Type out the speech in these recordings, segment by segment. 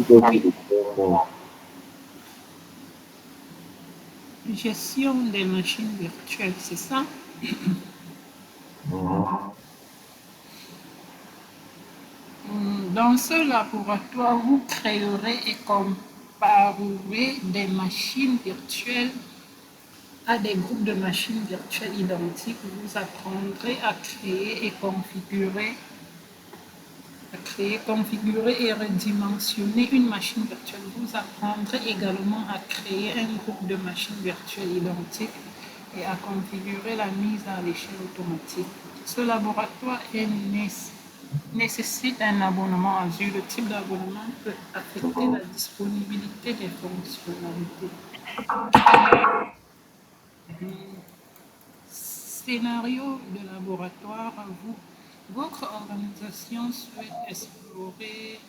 Oui, gestion des machines virtuelles, c'est ça? Dans ce laboratoire, vous créerez et comparerez des machines virtuelles à des groupes de machines virtuelles identiques. Vous apprendrez à créer, configurer et redimensionner une machine virtuelle. Vous apprendrez également à créer un groupe de machines virtuelles identiques et à configurer la mise à l'échelle automatique. Ce laboratoire nécessite un abonnement Azure. Le type d'abonnement peut affecter la disponibilité des fonctionnalités. Scénario de laboratoire, votre organisation souhaite explorer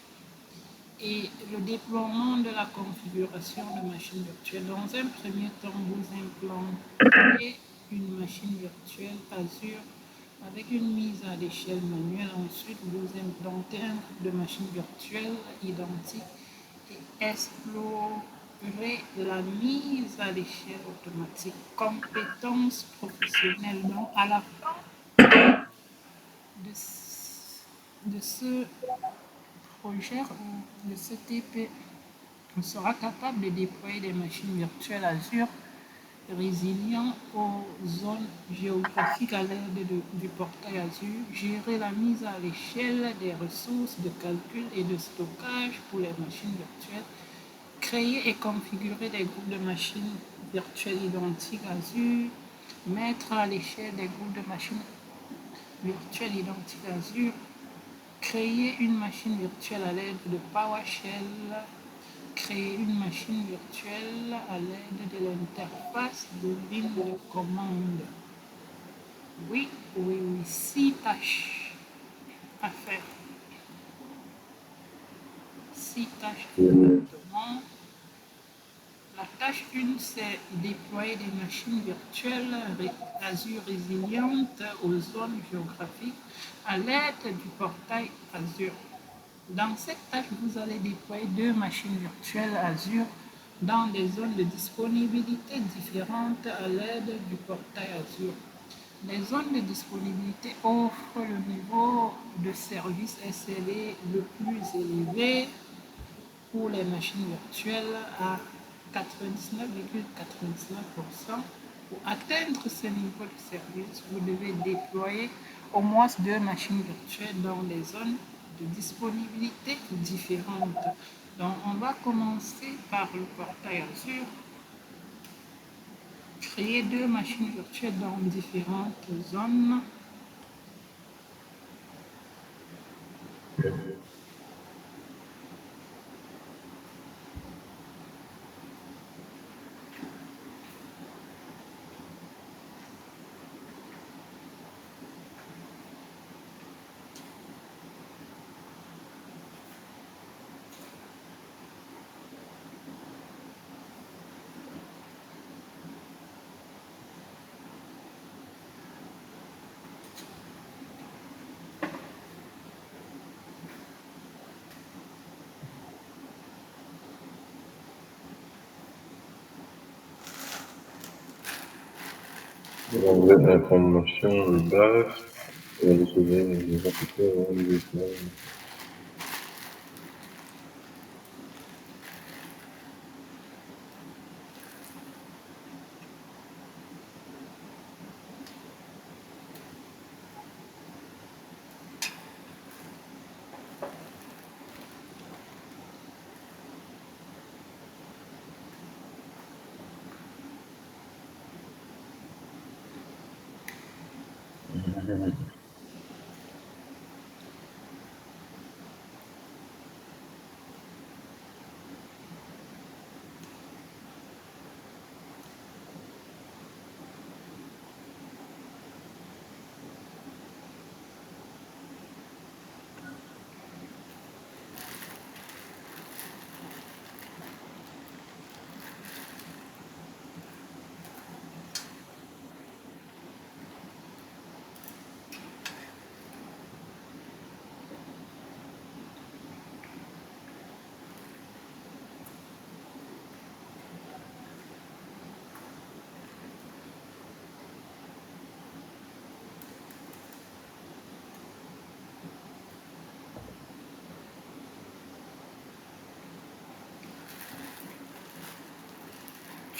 et le déploiement de la configuration de machines virtuelles. Dans un premier temps, vous implantez une machine virtuelle Azure avec une mise à l'échelle manuelle. Ensuite, vous implantez un groupe de machines virtuelles identiques et explorez la mise à l'échelle automatique. Compétences professionnelles. Donc, à la fin de ce projet ou de ce TP, on sera capable de déployer des machines virtuelles Azure résilientes aux zones géographiques à l'aide du portail Azure, gérer la mise à l'échelle des ressources de calcul et de stockage pour les machines virtuelles, créer et configurer des groupes de machines virtuelles identiques Azure, mettre à l'échelle des groupes de machines virtuelles identiques Azure, créer une machine virtuelle à l'aide de PowerShell, créer une machine virtuelle à l'aide de l'interface de ligne de commande. Oui, oui, oui, 6 tâches à faire. 6 tâches exactement. La tâche 1, c'est déployer des machines virtuelles Azure résilientes aux zones géographiques à l'aide du portail Azure. Dans cette tâche, vous allez déployer 2 machines virtuelles Azure dans des zones de disponibilité différentes à l'aide du portail Azure. Les zones de disponibilité offrent le niveau de service SLA le plus élevé pour les machines virtuelles à 99,99%. Pour atteindre ce niveau de service, vous devez déployer au moins 2 machines virtuelles dans des zones de disponibilité différentes. Donc, on va commencer par le portail Azure, créer 2 machines virtuelles dans différentes zones. Enlever l'information de base et recevoir les rapporteurs en détail.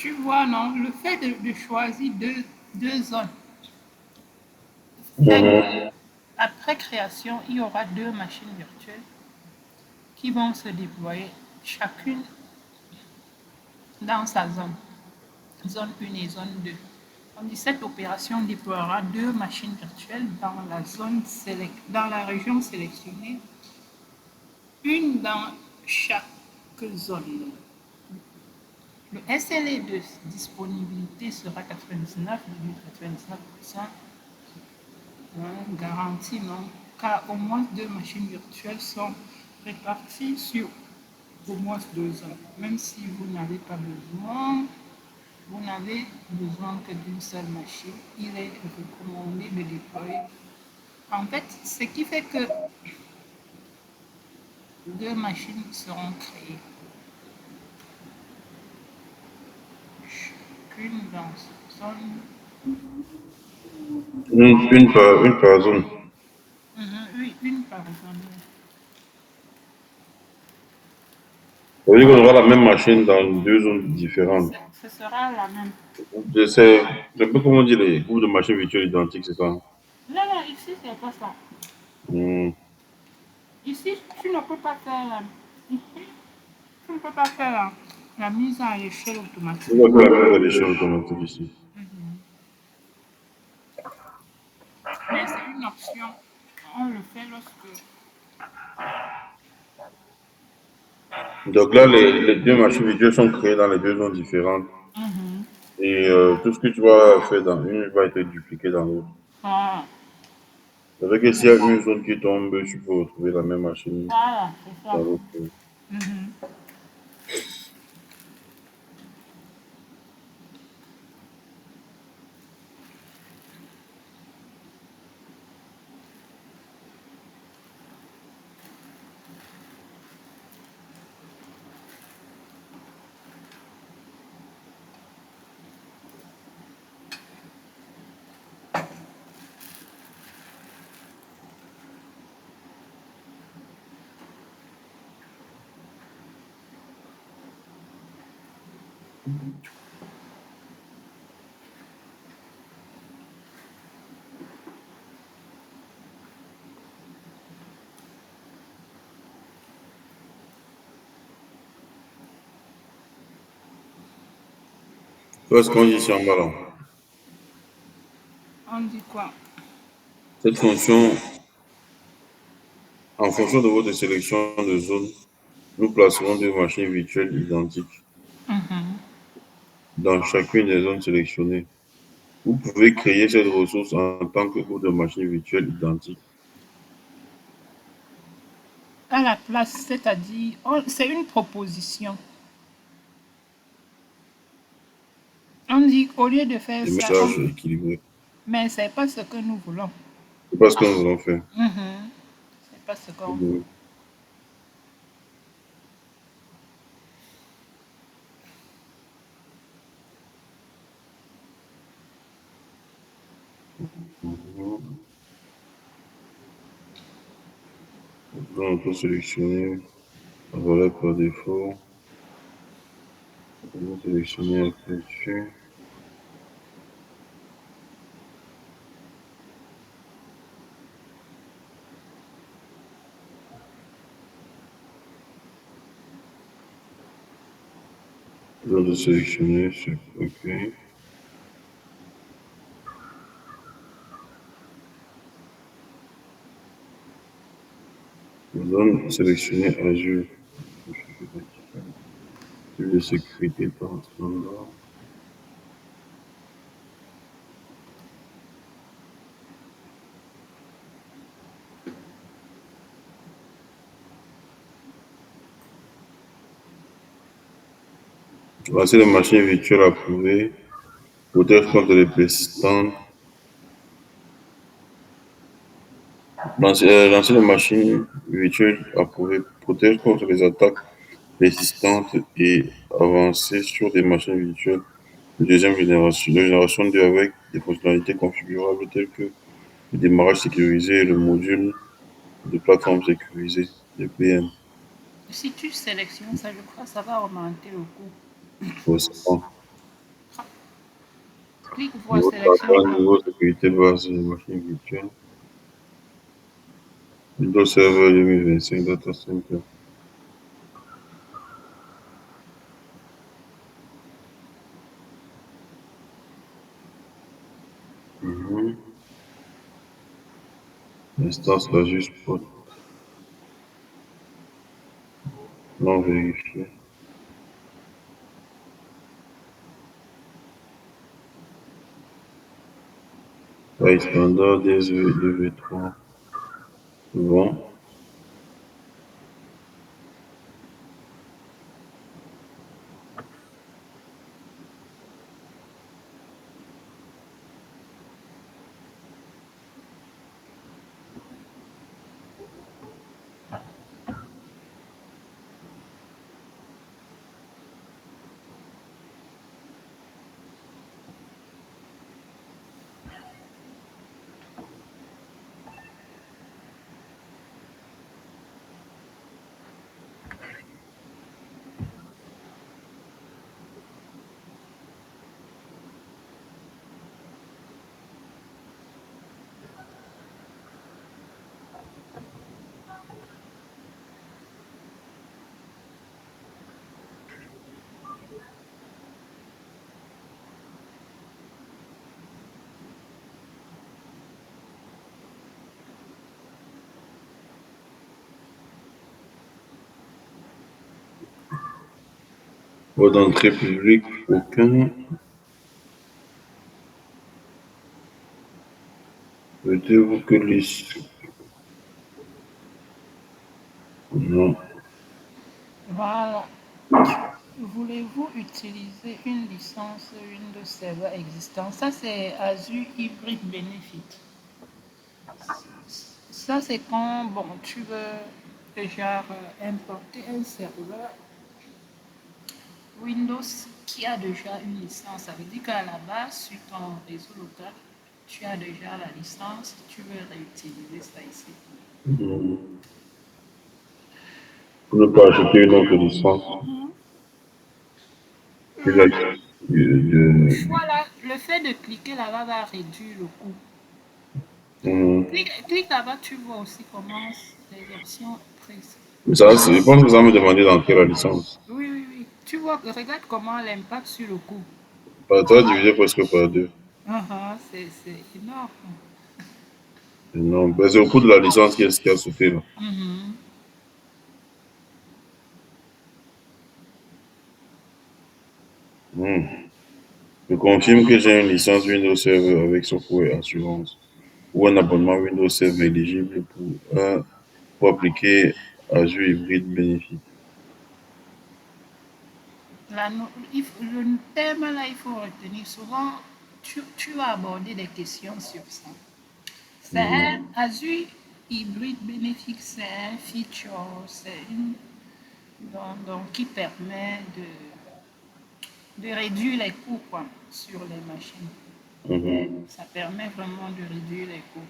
Tu vois, non, le fait de choisir deux zones fait Mhm. qu'après création, il y aura deux machines virtuelles qui vont se déployer chacune dans sa zone, zone 1 et zone 2. On dit cette opération déploiera deux machines virtuelles dans dans la région sélectionnée, une dans chaque zone. Le SLA de disponibilité sera 99,99% garanti, non, car au moins deux machines virtuelles sont réparties sur au moins deux zones. Même si vous n'avez pas besoin, vous n'avez besoin que d'une seule machine, il est recommandé de déployer. En fait, ce qui fait que deux machines seront créées, chacune dans cette zone. Une par zone. Oui, une par zone. Ça veut dire qu'on aura la même machine dans deux zones différentes. Ce sera la même. C'est un peu comme on dit les groupes de machines virtuelles identiques, c'est ça? Non, non, ici, c'est pas ça. Hmm. Ici, tu ne peux pas faire ici, tu ne peux pas faire la mise à l'échelle automatique. On va faire la mise à l'échelle automatique ici. Mais c'est une option. On le fait lorsque. Donc là, les deux machines virtuelles sont créées dans les deux zones différentes. Et tout ce que tu vas faire dans une va être dupliqué dans l'autre. Voilà, C'est vrai que s'il y a une zone qui tombe, tu peux retrouver la même machine voilà, c'est ça. dans l'autre. Toi, ce qu'on dit ici en bas là, On dit quoi? cette fonction, en fonction de votre sélection de zone, nous placerons deux machines virtuelles identiques dans chacune des zones sélectionnées. Vous pouvez créer cette ressource en tant que groupe de machines virtuelles identiques. À la place, c'est-à-dire, c'est une proposition. On dit au lieu de faire Des ça, messages équilibrés. mais c'est pas ce que nous voulons. C'est pas ce que nous voulons faire. C'est pas ce qu'on veut. Mhm. Donc, on peut sélectionner la valeur par défaut. On peut sélectionner après dessus. Zone de sélectionner, c'est OK. Zone sélectionnée Azure. Type de sécurité par standard. Voici les machines virtuelles approuvées. Protège contre les persistants. Lancer les machines virtuelles approuvées. Protège contre les attaques persistantes et avancées sur des machines virtuelles de deuxième génération, de génération 2 avec des fonctionnalités configurables telles que le démarrage sécurisé et le module de plateforme sécurisée, le PM. Si tu sélectionnes ça, je crois que ça va augmenter le coût. Aussi. Clique voir Niveau sélection data, comme niveau sécurité base, machine virtuelle. Windows Server 2025 Data Center. Mhm. Instance Azure Spot. Non vérifié. Taille standard DSV2V3. Bon. Voie d'entrée publique, aucun. Mettez-vous que liste. Non. voilà. Voulez-vous utiliser une licence Windows Server existante? Ça, c'est Azure Hybrid Benefit. Ça, c'est quand bon, tu veux déjà importer un serveur Windows qui a déjà une licence. Ça veut dire qu'à la base, sur ton réseau local, tu as déjà la licence, tu veux réutiliser ça ici. Mhm. Pour ne pas acheter une autre licence. Et la, Voilà, le fait de cliquer là-bas va réduire le coût. mhm. Clique là-bas, tu vois aussi comment les options prises. Mais ça, je pense que ça me demandait d'entrer la licence. Oui, oui, oui. Tu vois, regarde comment l'impact sur le coût. Ça a divisé presque par deux. C'est énorme. Non, ben, c'est au coût de la licence qui a sauté là. Mhm. Hmm. Je confirme que j'ai une licence Windows Server avec software et assurance ou un abonnement Windows Server éligible pour appliquer Azure Hybrid Benefit. Le thème là, il faut retenir. Souvent, tu vas aborder des questions sur ça. C'est un Mhm. Azure hybride bénéfique, c'est un feature, qui permet de réduire les coûts quoi, sur les machines. Mhm. Ça permet vraiment de réduire les coûts.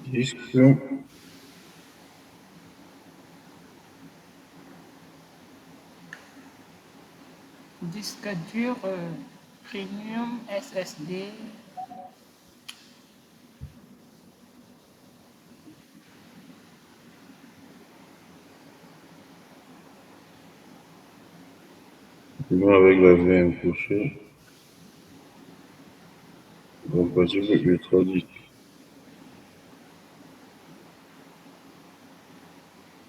Disque. Disque dur premium SSD. Même avec la VM couchée, compatible Ultra Disque.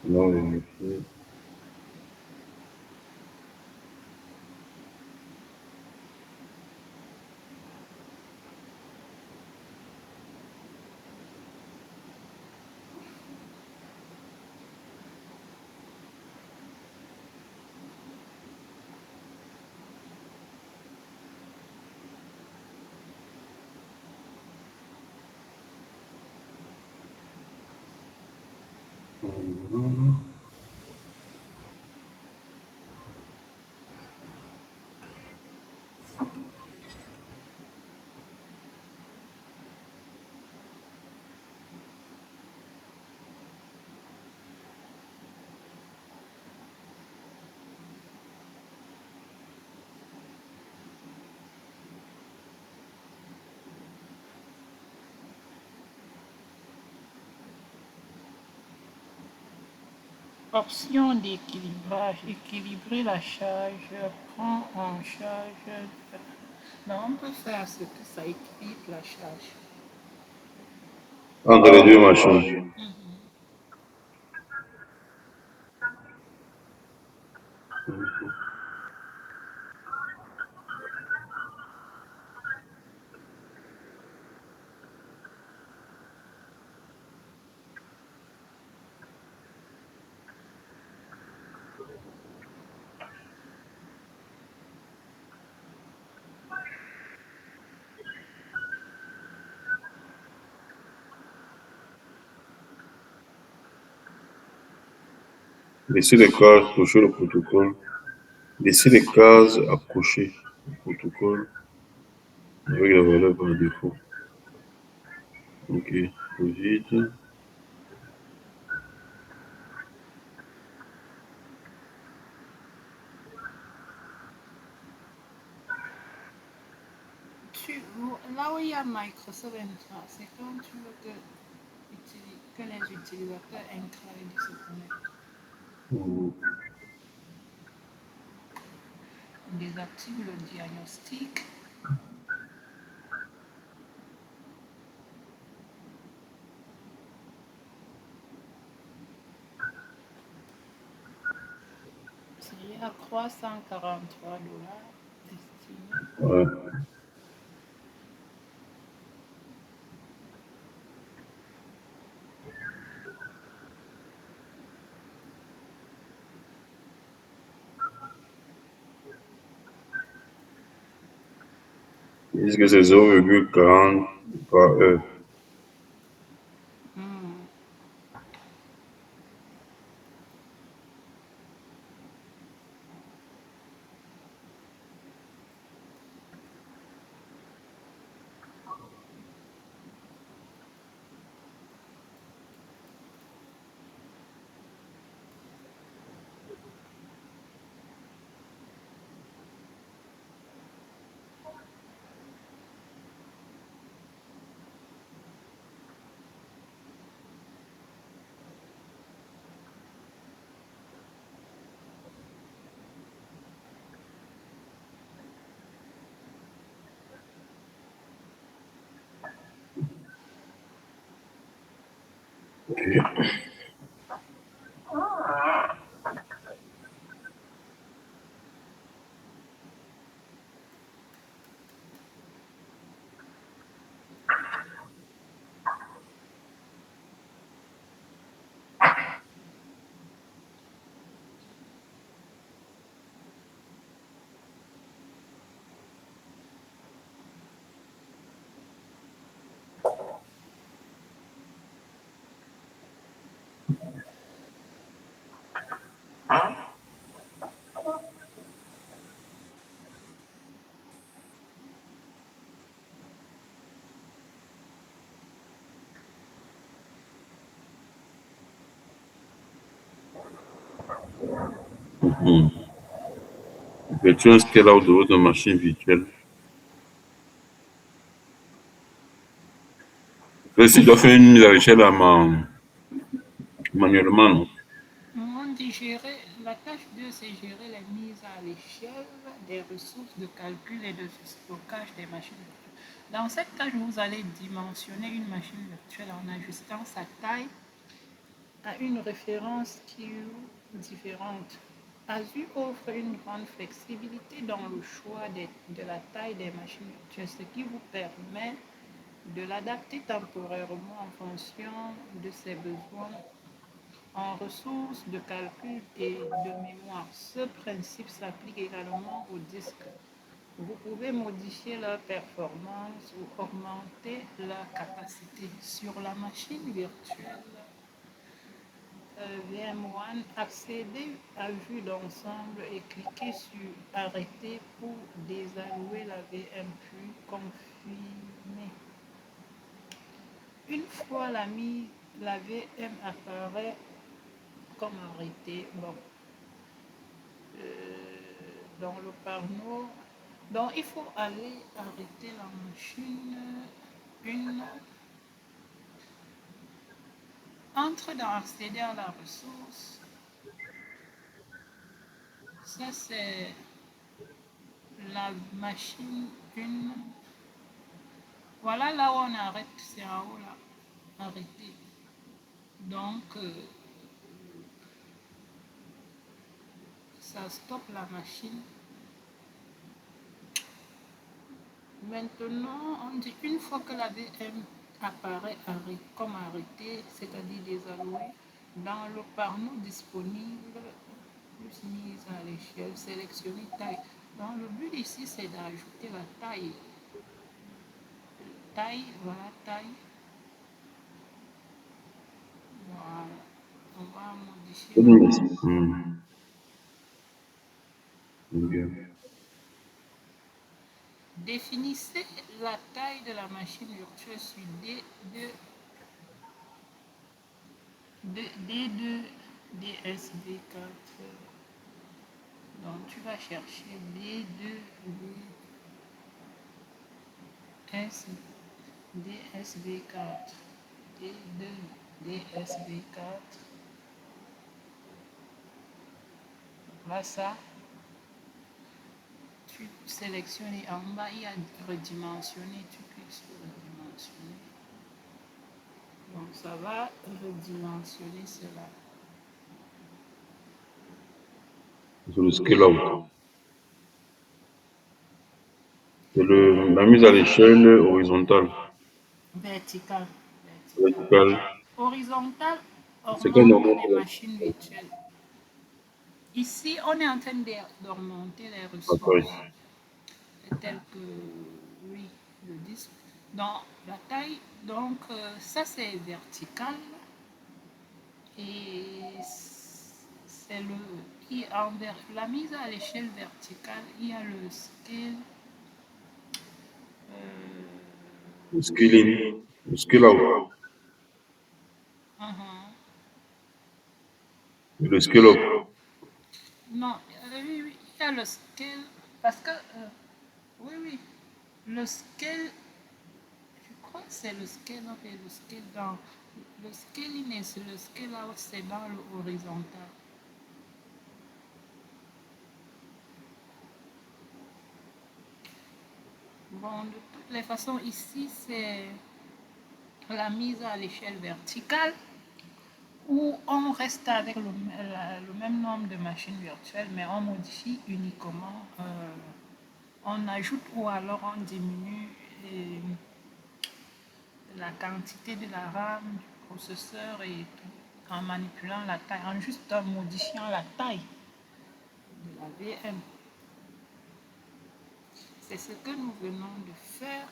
Non vérifié. Option d'équilibrage. Équilibrer la charge prend en charge. Non, on peut faire ce que ça équilibre la charge. Entre les deux machines. Laissez les cases accrocher le protocole. Laissez les cases accrocher le protocole avec la valeur par défaut. Ok, vide. Là où il y a Microsoft Entra, c'est quand tu veux que les utilisateurs incluent se connectent. On désactive le diagnostic. C'est à 343 $ estimé. Ouais. Ils disent que c'est 0,40 par heure. Ok. Virtual scale-out de votre machine virtuelle. Je dois faire une mise à l'échelle manuellement, non? On dit gérer, la tâche 2, c'est gérer les mises à l'échelle des ressources de calcul et de stockage des machines virtuelles. Dans cette tâche, vous allez dimensionner une machine virtuelle en ajustant sa taille à une référence Q différente. Azure offre une grande flexibilité dans le choix de la taille des machines virtuelles, ce qui vous permet de l'adapter temporairement en fonction de ses besoins en ressources de calcul et de mémoire. Ce principe s'applique également aux disques. Vous pouvez modifier leur performance ou augmenter leur capacité sur la machine virtuelle. VM1, accéder à vue d'ensemble et cliquer sur arrêter pour désallouer la VM puis confiner. Une fois la VM apparaît comme arrêtée, bon, dans le panneau. Donc il faut aller arrêter la machine. Une entre dans accéder à la ressource. Ça c'est la machine 1. Voilà là où on arrête, c'est en haut là. Arrêter. Donc ça stoppe la machine. Maintenant, on dit une fois que la VM apparaît comme arrêté, c'est-à-dire désalloué, dans le panneau disponible, plus mise à l'échelle, sélectionner taille. Donc le but ici, c'est d'ajouter la taille. Taille, voilà, taille. Voilà. On va modifier la taille. Ok. Définissez la taille de la machine virtuelle sur D2, D2 DSB4. Donc tu vas chercher D2 DSB4. D2 DSB4. Là, ça, tu sélectionnes et en bas, il y a redimensionner. Tu cliques sur redimensionner. Donc, ça va redimensionner cela. Sur le scale out. C'est la mise à l'échelle horizontale. Vertical. Vertical. Verticale. Horizontal C'est quoi augmente les normalement? machines virtuelles. Ici, on est en train d'augmenter les Après. ressources telles que, oui, le disque. Dans la taille, donc ça c'est vertical et c'est la mise à l'échelle verticale, il y a le scale, Le scaling. Le scale out. uh-huh. Et le scale up. Non, oui, oui, il y a le scale, parce que, oui, oui, le scale, je crois que c'est le scale up et le scale down. Le scaling et le scale out, c'est dans le horizontal. Bon, de toutes les façons, ici, c'est la mise à l'échelle verticale où on reste avec le même nombre de machines virtuelles, mais on modifie uniquement, on ajoute ou alors on diminue la quantité de la RAM, du processeur et tout, en manipulant la taille, en juste modifiant la taille de la VM. C'est ce que nous venons de faire.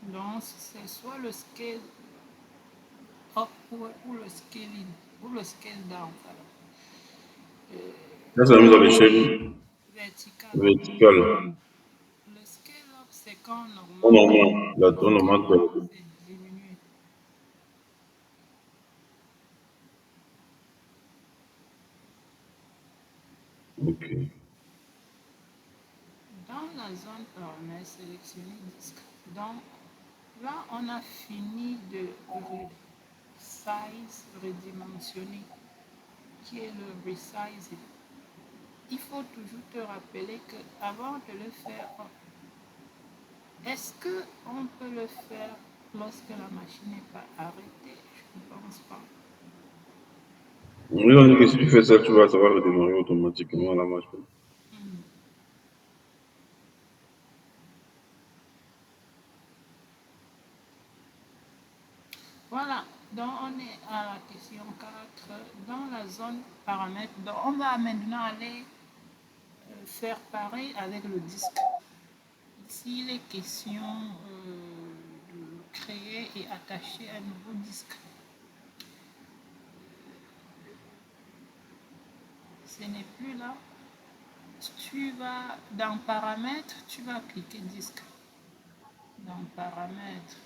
Donc, c'est soit le scale up ou le scaling, ou le scale down, Là, c'est la mise à l'échelle vertical. verticale. Le scale up, c'est quand on On augmente. augmente. Là, on Le scale augmente. down, c'est diminuer. Ok. Dans la zone paramètres, sélectionnez disque. Donc, là, on a fini de resize, redimensionner, qui est le resizing. Il faut toujours te rappeler que avant de le faire, est-ce qu'on peut le faire lorsque la machine n'est pas arrêtée? Je ne pense pas. On dit que si tu fais ça, ça va redémarrer automatiquement la machine. Voilà, donc on est à la question 4 dans la zone paramètres. Donc on va maintenant aller faire pareil avec le disque. Ici, il est question de créer et attacher un nouveau disque. Ce n'est plus là. Tu vas dans paramètres, tu vas cliquer disque. Dans paramètres,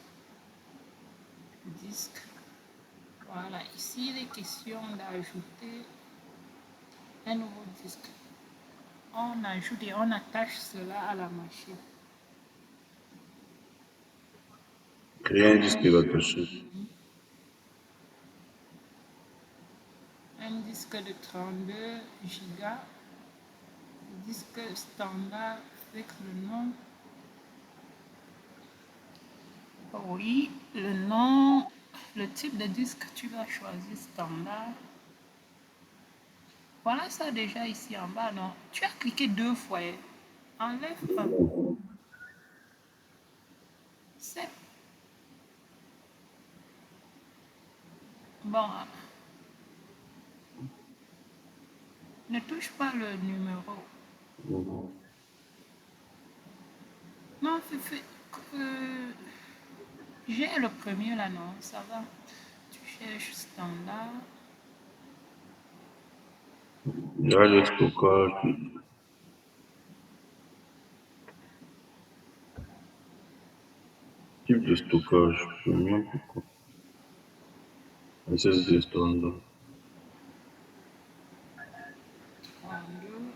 disque. Voilà, ici il est question d'ajouter un nouveau disque. On ajoute et on attache cela à la machine. Créer un disque et l'attacher. Un disque de 32 Go, disque standard avec le nom. Oui, le nom, le type de disque, tu vas choisir standard. Voilà ça déjà ici en bas, non? Tu as cliqué 2 fois. Enlève un. C'est bon. Ne touche pas le numéro. Non, j'ai le premier là, non, ça va. Tu cherches standard. Là, le stockage. Type de stockage. Premium, pourquoi? SSD standard. 32.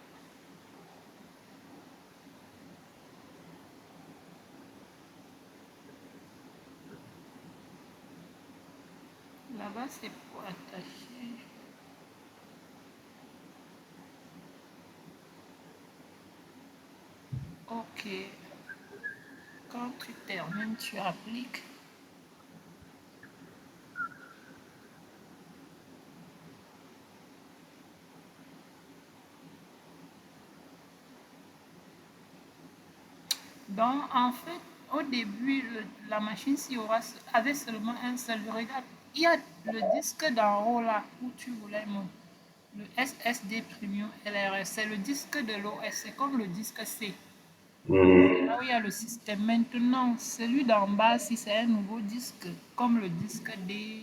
Là-bas, c'est pour attacher. Ok. Quand tu termines, tu appliques. Donc, en fait, au début, la machine avait seulement un seul. Regarde, il y a le disque d'en haut là où tu voulais monter. Le SSD Premium LRS, c'est le disque de l'OS, c'est comme le disque C. Là où il y a le système. Maintenant, celui d'en bas, si c'est un nouveau disque, comme le disque D,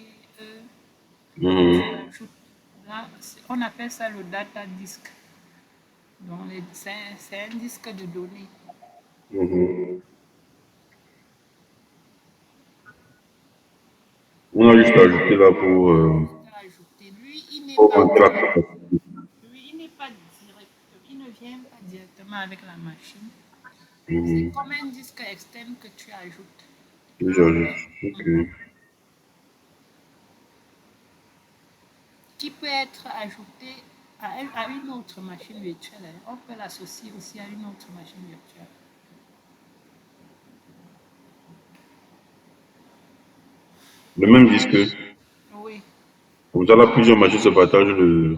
là, on appelle ça le data disk. Donc, c'est un disque de données. On a juste ajouté là pour, Ajouter. Lui, il n'est pour pas rentrer la capacité. Lui, il n'est pas direct, il ne vient pas directement avec la machine. C'est Mhm. comme un disque externe que tu ajoutes. Oui, j'ajoute. Ok. Qui peut être ajouté à une autre machine virtuelle. On peut l'associer aussi à une autre machine virtuelle. Le même disque. Oui. Comme ça, là, plusieurs machines se partagent le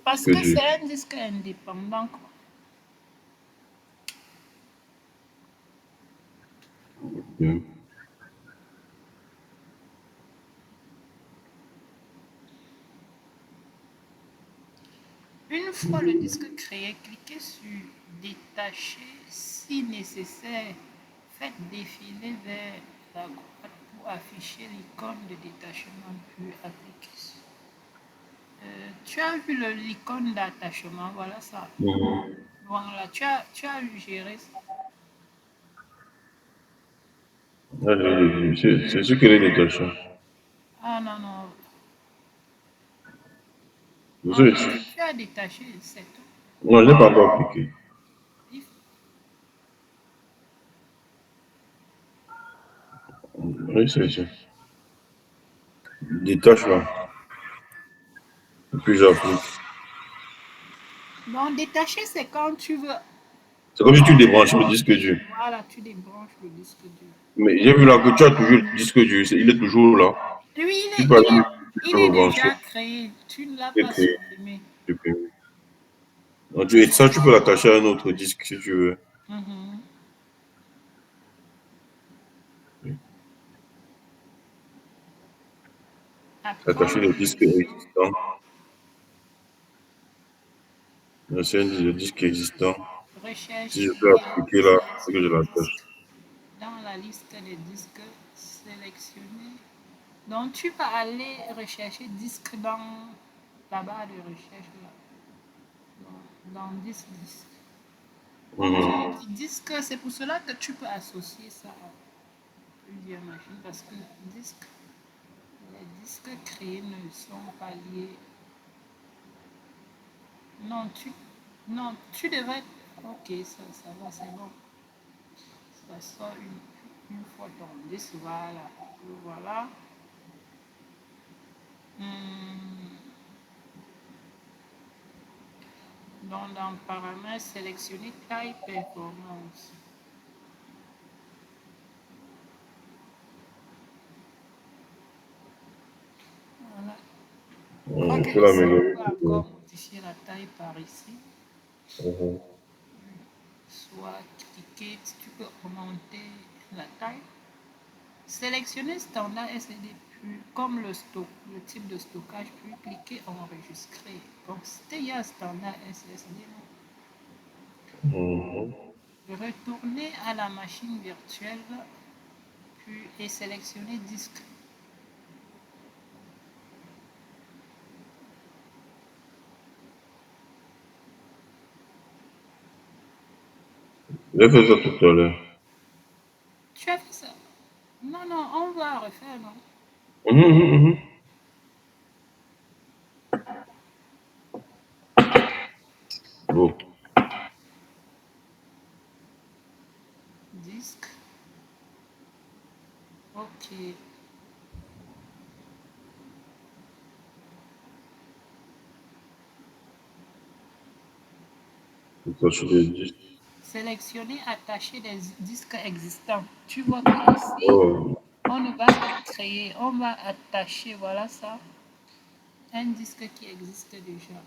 Parce disque que dur. c'est un disque indépendant. Bien. Une fois le disque créé, cliquez sur détacher si nécessaire. Faites défiler vers la droite pour afficher l'icône de détachement puis appliquer. Tu as vu l'icône d'attachement, voilà ça. Voilà, tu as géré ça. Là, c'est ce que les détachants. Ah non, non. Vous En savez, fait, tu as détaché, c'est tout. non, je n'ai pas encore appliqué. Il- Oui, c'est ça. Détache là. Et puis j'applique. Donc, détacher, c'est quand tu veux. C'est comme si tu débranches le disque dur. Voilà, tu débranches le disque dur. Mais j'ai vu là que tu as toujours le disque dur. Il est toujours là. Lui, Tu peux aller il le est brancher. déjà créé. Tu ne l'as Et pas puis, supprimé. et ça, tu peux l'attacher à un autre disque si tu veux. Mhm. Attacher Apprendre les les disques choses. existants. C'est le disque existant. Si je Rechercher peux et appliquer là, c'est que je sélectionner l'attache. disques. Dans la liste des disques sélectionnés. Donc, tu vas aller rechercher disques dans la barre de recherche, là, dans 10 disques. Comme tu as Mhm. dit disque, c'est pour cela que tu peux associer ça à plusieurs machines parce que disques, les disques créés ne sont pas liés. Non, non, tu devrais. Ok, ça va, c'est bon. Ça sort une fois ton disque, voilà. Voilà. Hmm, donc, dans paramètres, sélectionner taille performance. Voilà. Je crois Je que peux ici, on l'améliorer. peut encore modifier la taille par ici. Mhm. Soit cliquer, tu peux augmenter la taille. Sélectionner standard SSD plus, comme le type de stockage, puis cliquer enregistrer. Donc, c'était il y a standard SSD. Mhm. Retourner à la machine virtuelle puis, et sélectionner disque. J'ai fait ça tout à l'heure. Tu as fait ça? Non, non, on va refaire, non? Mhm, mhm, mhm. Bon, Disque. Ok. attacher les disques. Sélectionner, attacher des disques existants. Tu vois que ici, Oh, on ne va pas créer, on va attacher, voilà ça, un disque qui existe déjà.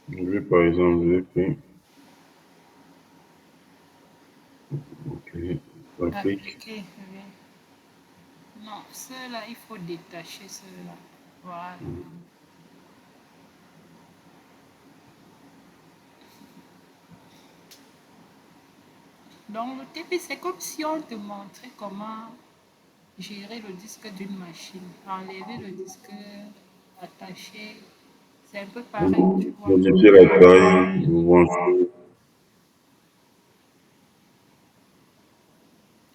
lui, par exemple, j'ai pris. Ok, applique. Appliquer, oui. Non, ceux-là, il faut détacher ceux-là. Voilà. Donc, le TP, c'est comme si on te montrait comment gérer le disque d'une machine. Enlever le disque, attacher. C'est un peu pareil, tu vois. Modifier la taille, brancher.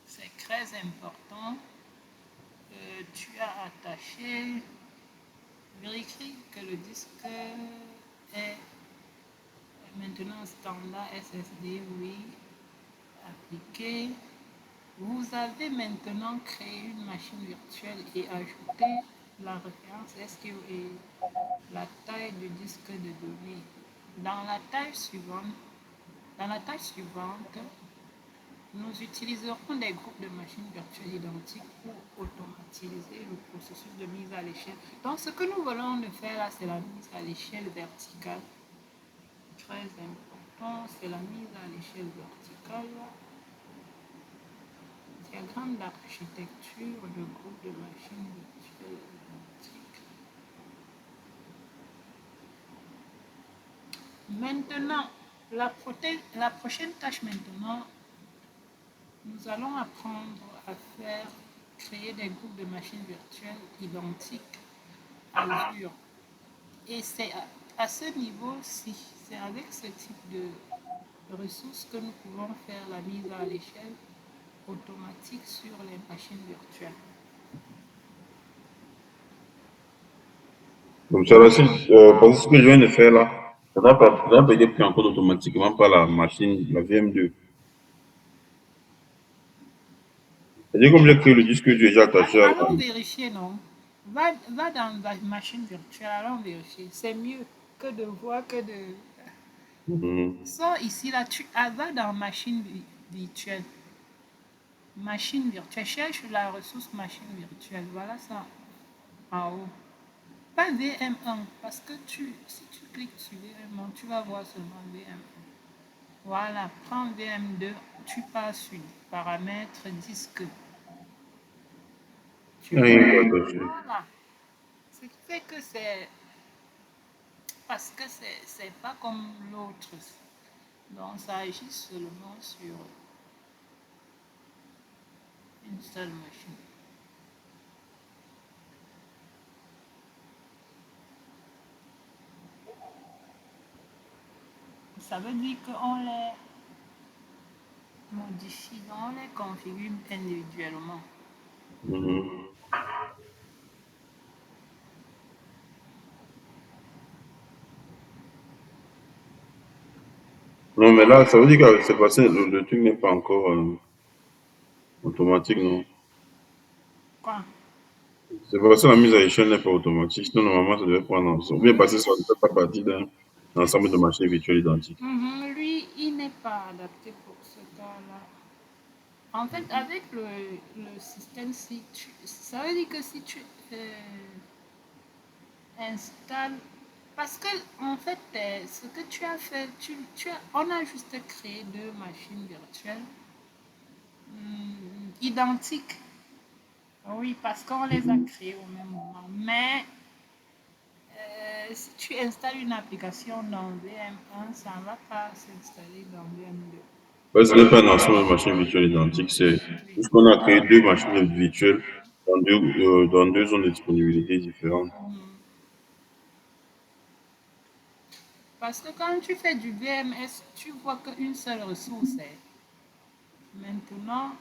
C'est très important. Tu as attaché, vérifie que le disque est maintenant standard SSD, oui, appliqué. Vous avez maintenant créé une machine virtuelle et ajouté la référence SQ et la taille du disque de données. Dans la taille suivante, dans la tâche suivante, nous utiliserons des groupes de machines virtuelles identiques pour automatiser le processus de mise à l'échelle. Donc, ce que nous voulons de faire là, c'est la mise à l'échelle verticale. Très important, c'est la mise à l'échelle verticale. Diagramme d'architecture de groupe de machines virtuelles identiques. Maintenant, la prochaine tâche maintenant, nous allons apprendre à faire créer des groupes de machines virtuelles identiques Azure. Et c'est à ce niveau-ci, c'est avec ce type de ressources que nous pouvons faire la mise à l'échelle automatique sur les machines virtuelles. Comme ça, là, si, parce que ce que je viens de faire là, ça n'a pas été pris en compte automatiquement par la machine, la VM2. C'est-à-dire, comme j'ai créé le disque dur déjà attaché à la. Allons vérifier, non? Va dans la machine virtuelle, allons vérifier. C'est mieux que de voir que de. Mhm. Sors ici, là, va dans machine virtuelle. Machine virtuelle. Cherche la ressource machine virtuelle. Voilà ça en haut. Pas VM1, parce que si tu cliques sur VM1, tu vas voir seulement VM1. Voilà, prends VM2, tu passes sur paramètres disque. Tu Rien vois, n'est attaché. voilà. Ce qui fait que c'est parce que c'est pas comme l'autre. Donc ça agit seulement sur une seule machine. Ça veut dire qu'on les modifie, on les configure individuellement. Mhm. Non, mais là, ça veut dire que c'est passé, le truc n'est pas encore automatique, non? Quoi? C'est parce que la mise à l'échelle n'est pas automatique. Sinon, normalement, ça devait prendre ensemble. Ou bien parce que ça ne fait pas partie d'un ensemble de machines virtuelles identiques. Lui, il n'est pas adapté pour ce cas-là. En fait, avec le système, ça veut dire que si tu installes, parce que en fait, ce que tu as fait, on a juste créé deux machines virtuelles identiques. Oui, parce qu'on les a créées au même moment. Mais si tu installes une application dans VM1, ça ne va pas s'installer dans VM2. Ouais, ce n'est pas un ensemble de machines virtuelles identiques. C'est Oui. juste qu'on a créé deux machines virtuelles dans deux zones de disponibilité différentes. Parce que quand tu fais du VMS, tu vois qu'une seule ressource est. Maintenant,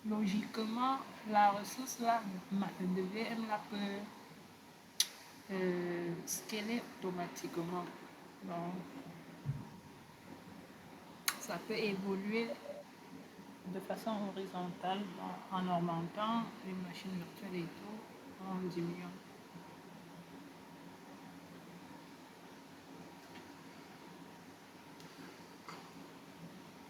logiquement, la ressource là, de VM là peut scaler automatiquement. Donc, ça peut évoluer de façon horizontale en augmentant les machines virtuelles et tout, en diminuant.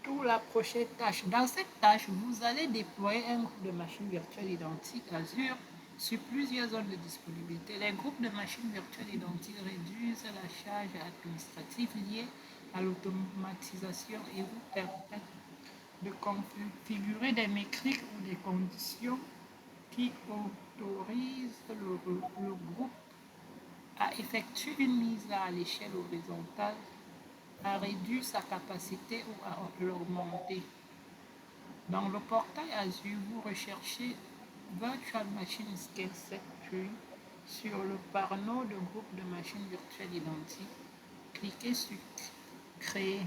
Pour la prochaine tâche. Dans cette tâche, vous allez déployer un groupe de machines virtuelles identiques Azure sur plusieurs zones de disponibilité. Les groupes de machines virtuelles identiques réduisent la charge administrative liée à l'automatisation et vous permettent de configurer des métriques ou des conditions qui autorisent le groupe à effectuer une mise à l'échelle horizontale, à réduire sa capacité ou à l'augmenter. Dans le portail Azure, vous recherchez Virtual Machine Scale Set, puis sur le panneau de groupe de machines virtuelles identiques, cliquez sur Créer.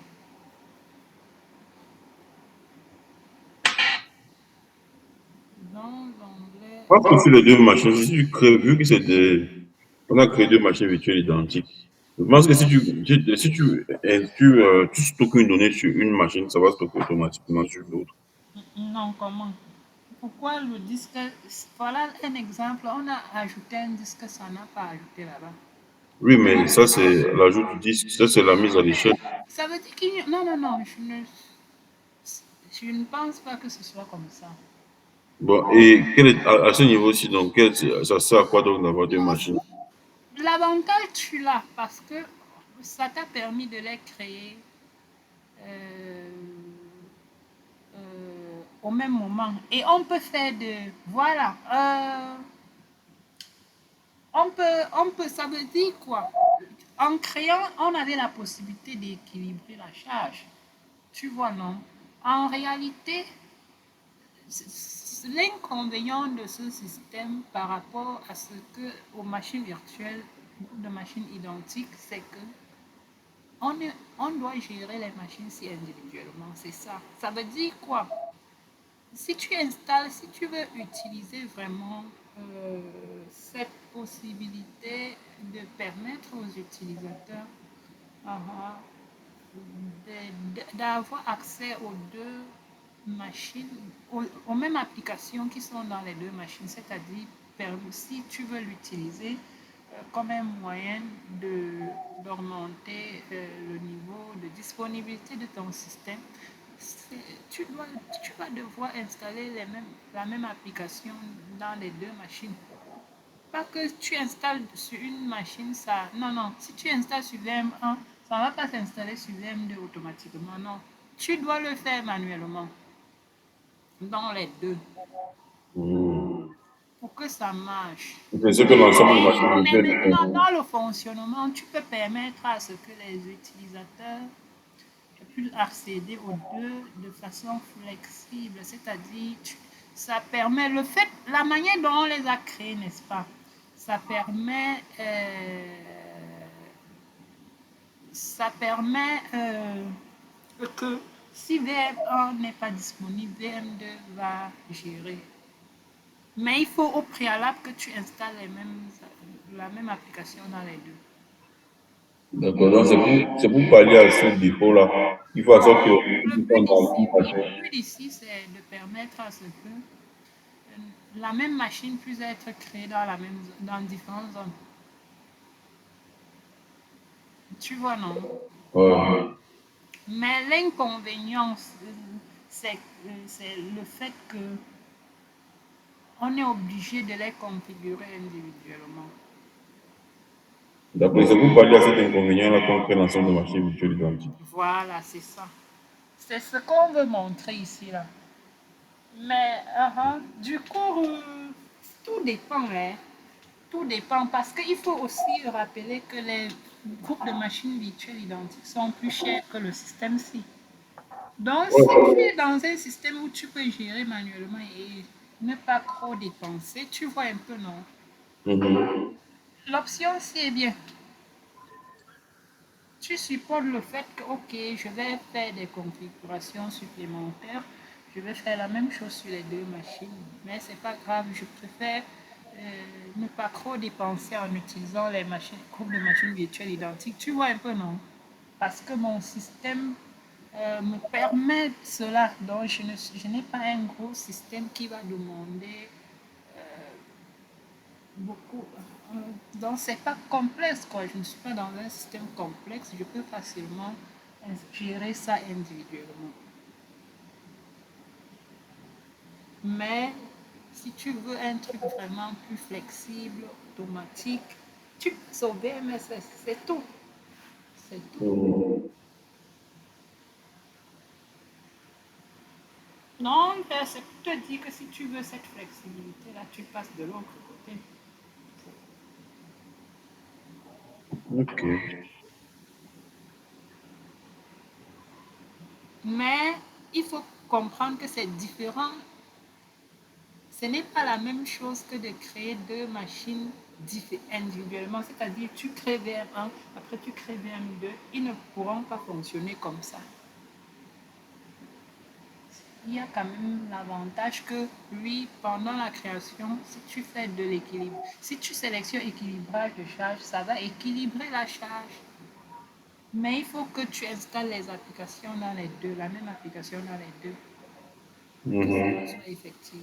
Dans l'onglet Parce que sur les deux machines, si tu crées, vu que c'est des, on a créé deux machines virtuelles identiques, je pense que si tu stockes une donnée sur une machine, ça va stocker automatiquement sur l'autre. non, comment? Pourquoi le disque? Voilà un exemple. On a ajouté un disque, ça n'a pas ajouté là-bas. Oui, mais ça, c'est l'ajout du disque, ça, c'est la mise à l'échelle. Ça veut dire qu'il n'y a... Non, non, non, je ne pense pas que ce soit comme ça. Bon, et à ce niveau-ci, donc, ça sert à quoi donc d'avoir deux machines? L'avantage, tu l'as parce que ça t'a permis de les créer euh, au même moment. Et on peut faire de... Voilà. Ça veut dire quoi? En créant, on avait la possibilité d'équilibrer la charge. Tu vois, non? En réalité, l'inconvénient de ce système par rapport à ce que aux machines virtuelles, groupe de machines identiques, c'est que on doit gérer les machines si individuellement. C'est ça. Ça veut dire quoi? Si tu installes, si tu veux utiliser vraiment cette possibilité de permettre aux utilisateurs d'avoir accès aux deux machines, aux mêmes applications qui sont dans les deux machines, c'est-à-dire si tu veux l'utiliser comme un moyen d'augmenter le niveau de disponibilité de ton système, tu, dois, tu vas devoir installer la même application dans les deux machines. Pas que tu installes sur une machine, ça. Non, non. Si tu installes sur VM1, Ça ne va pas s'installer sur VM2 automatiquement, non. Tu dois le faire manuellement dans les deux Hmm. pour que ça marche. C'est ce que l'ensemble de machines Mais virtuelles maintenant, dans le fonctionnement, tu peux permettre à ce que les utilisateurs puissent accéder aux deux de façon flexible, c'est-à-dire ça permet le fait, la manière dont on les a créés, n'est-ce pas? Ça permet, ça permet que si VM1 n'est pas disponible, VM2 va gérer. Mais il faut au préalable que tu installes la même application dans les deux. d'accord, donc c'est pour pallier à ce défaut-là. Il faut Non, attendre que le tout but soit dans ici, une oui, machine. le but ici, c'est de permettre à ce que la même machine puisse être créée dans différentes zones. Tu vois, non? Ouais. Mais l'inconvénient, c'est c'est le fait que on est obligé de les configurer individuellement. D'accord, c'est pour pallier à cet inconvénient-là qu'on crée l'ensemble de machines virtuelles identiques. Voilà, c'est ça. C'est ce qu'on veut montrer ici, là. Mais du coup, tout dépend, hein. Tout dépend parce qu'il faut aussi rappeler que les groupes de machines virtuelles identiques sont plus chers que le système C. Donc, si tu es dans un système où tu peux gérer manuellement et ne pas trop dépenser, tu vois un peu, non? Mhm. L'option C est bien. Tu supportes le fait que, ok, je vais faire des configurations supplémentaires, je vais faire la même chose sur les deux machines, mais c'est pas grave, je préfère ne pas trop dépenser en utilisant les machines, groupes de machines virtuelles identiques. Tu vois un peu, non? Parce que mon système me permet cela, donc je n'ai pas un gros système qui va demander beaucoup. Donc, c'est pas complexe, quoi. Je ne suis pas dans un système complexe. Je peux facilement gérer ça individuellement. Mais si tu veux un truc vraiment plus flexible, automatique, tu passes au BMSS. C'est tout. C'est tout. Mhm. Non, c'est pour te dire que si tu veux cette flexibilité-là, tu passes de l'autre côté. Ok. Mais il faut comprendre que c'est différent. Ce n'est pas la même chose que de créer deux machines individuellement, c'est-à-dire tu crées VM1, après tu crées VM2, ils ne pourront pas fonctionner comme ça. Il y a quand même l'avantage que, oui, pendant la création, si tu fais de l'équilibre, si tu sélectionnes équilibrage de charge, ça va équilibrer la charge. Mais il faut que tu installes les applications dans les deux, la même application dans les deux, pour que cela Mhm. soit effectif.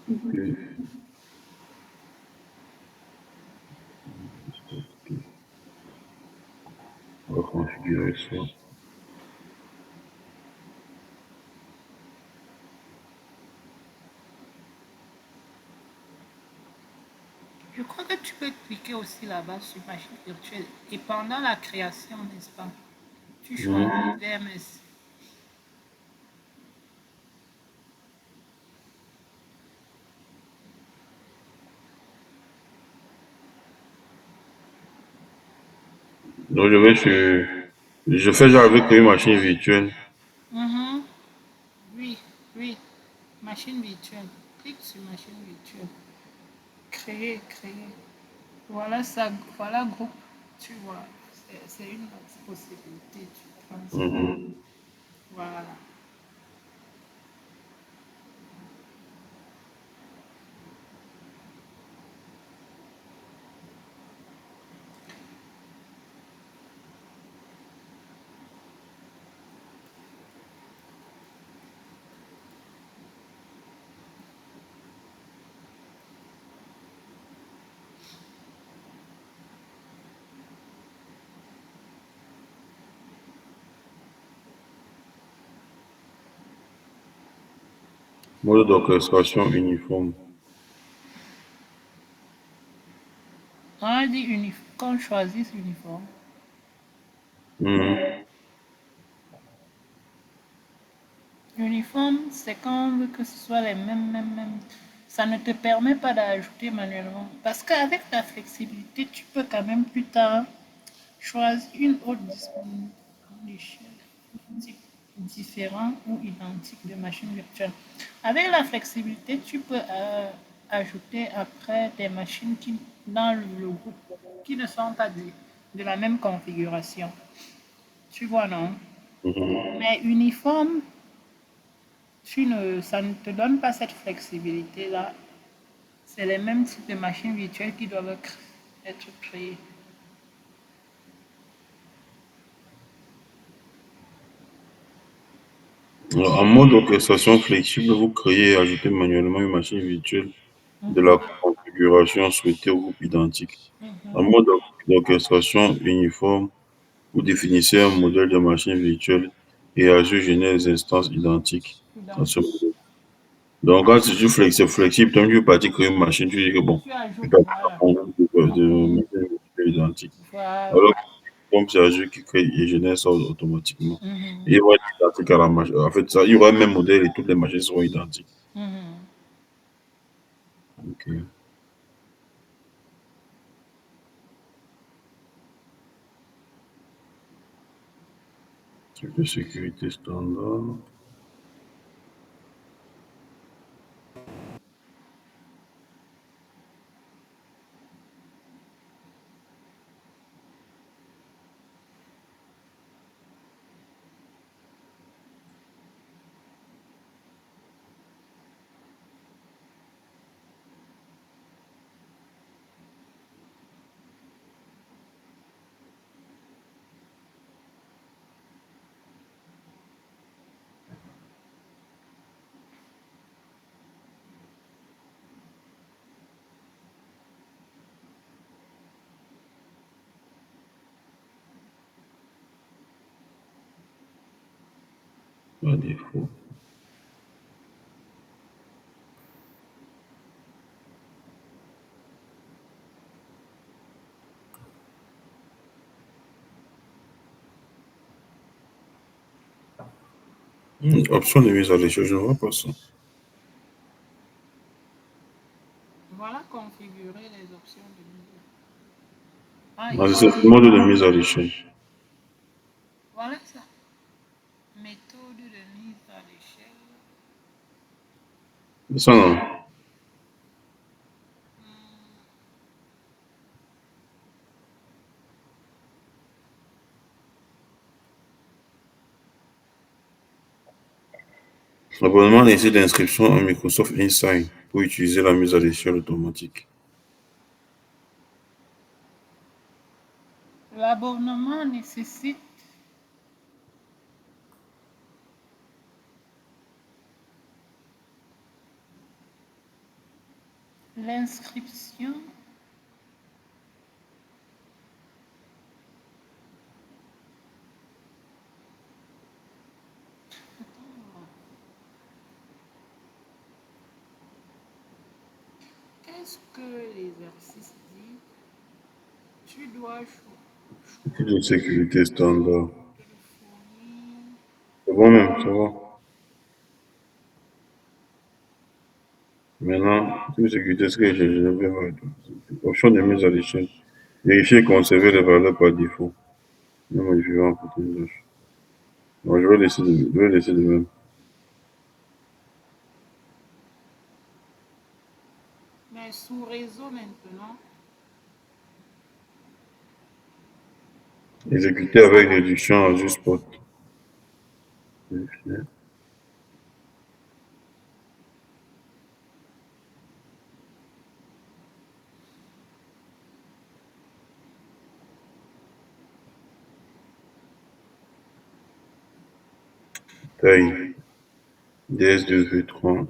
Ok. On va configurer ça. Je crois que tu peux cliquer aussi là-bas sur machine virtuelle. Et pendant la création, n'est-ce pas? Tu choisis Mhm. VMS. Donc, je fais genre avec une machine virtuelle. Mhm. Oui, oui. Machine virtuelle. Clique sur machine virtuelle. Créer, créer. Voilà ça, voilà groupe. Tu vois, c'est une possibilité. Tu prends ça. Mhm. Voilà. Mode d'orchestration uniforme. dit qu'on choisisse uniforme. Mhm. Uniforme, c'est quand on veut que ce soit les mêmes. Ça ne te permet pas d'ajouter manuellement. Parce qu'avec la flexibilité, tu peux quand même plus tard choisir une autre type différent ou identique de machine virtuelle. Avec la flexibilité, tu peux ajouter après des machines qui, dans le groupe qui ne sont pas de la même configuration. Tu vois, non? Mhm. Mais uniforme, ça ne te donne pas cette flexibilité-là. C'est les mêmes types de machines virtuelles qui doivent être créées. En mode orchestration flexible, vous créez et ajoutez manuellement une machine virtuelle de la Mhm, configuration souhaitée au groupe identique. En mhm, mode d'orchestration uniforme, vous définissez un modèle de machine virtuelle et ajoutez génère des instances identiques à ce identique. modèle. Donc, quand c'est flexible, donc tu veux partir créer une machine, tu dis que bon, Tu tu ajoutes, peux avoir voilà. un groupe de Mhm, machines virtuelles identiques. voilà. Alors, comme c'est Azure qui crée et génère ça automatiquement. Et Mhm, il va être identique à la machine. En fait, ça, il y aura le même modèle et toutes les machines seront identiques. mhm. Ok. Type de sécurité standard. Par défaut. Option de mise à l'échelle, je ne vois pas ça. Voilà configurer les options de mise. Ah, Ah, ici. c'est le mode de mise à l'échelle. Voilà ça. Méthode de mise à l'échelle. Ça, non. L'abonnement nécessite l'inscription à Microsoft Insight pour utiliser la mise à l'échelle automatique. L'abonnement nécessite l'inscription. Qu'est-ce que l'exercice dit? Tu dois Type de sécurité standard. fournir. C'est bon même, ça va. Maintenant, type de sécurité, ce que je vais voir. Option de mise à l'échelle. Vérifier et conserver les valeurs par défaut. Ne modifier en côté d'usage. Bon, je vais laisser de même. Mais sous réseau maintenant, Exécuter avec réduction à juste spot. Vérifier. Taille. DS2V3.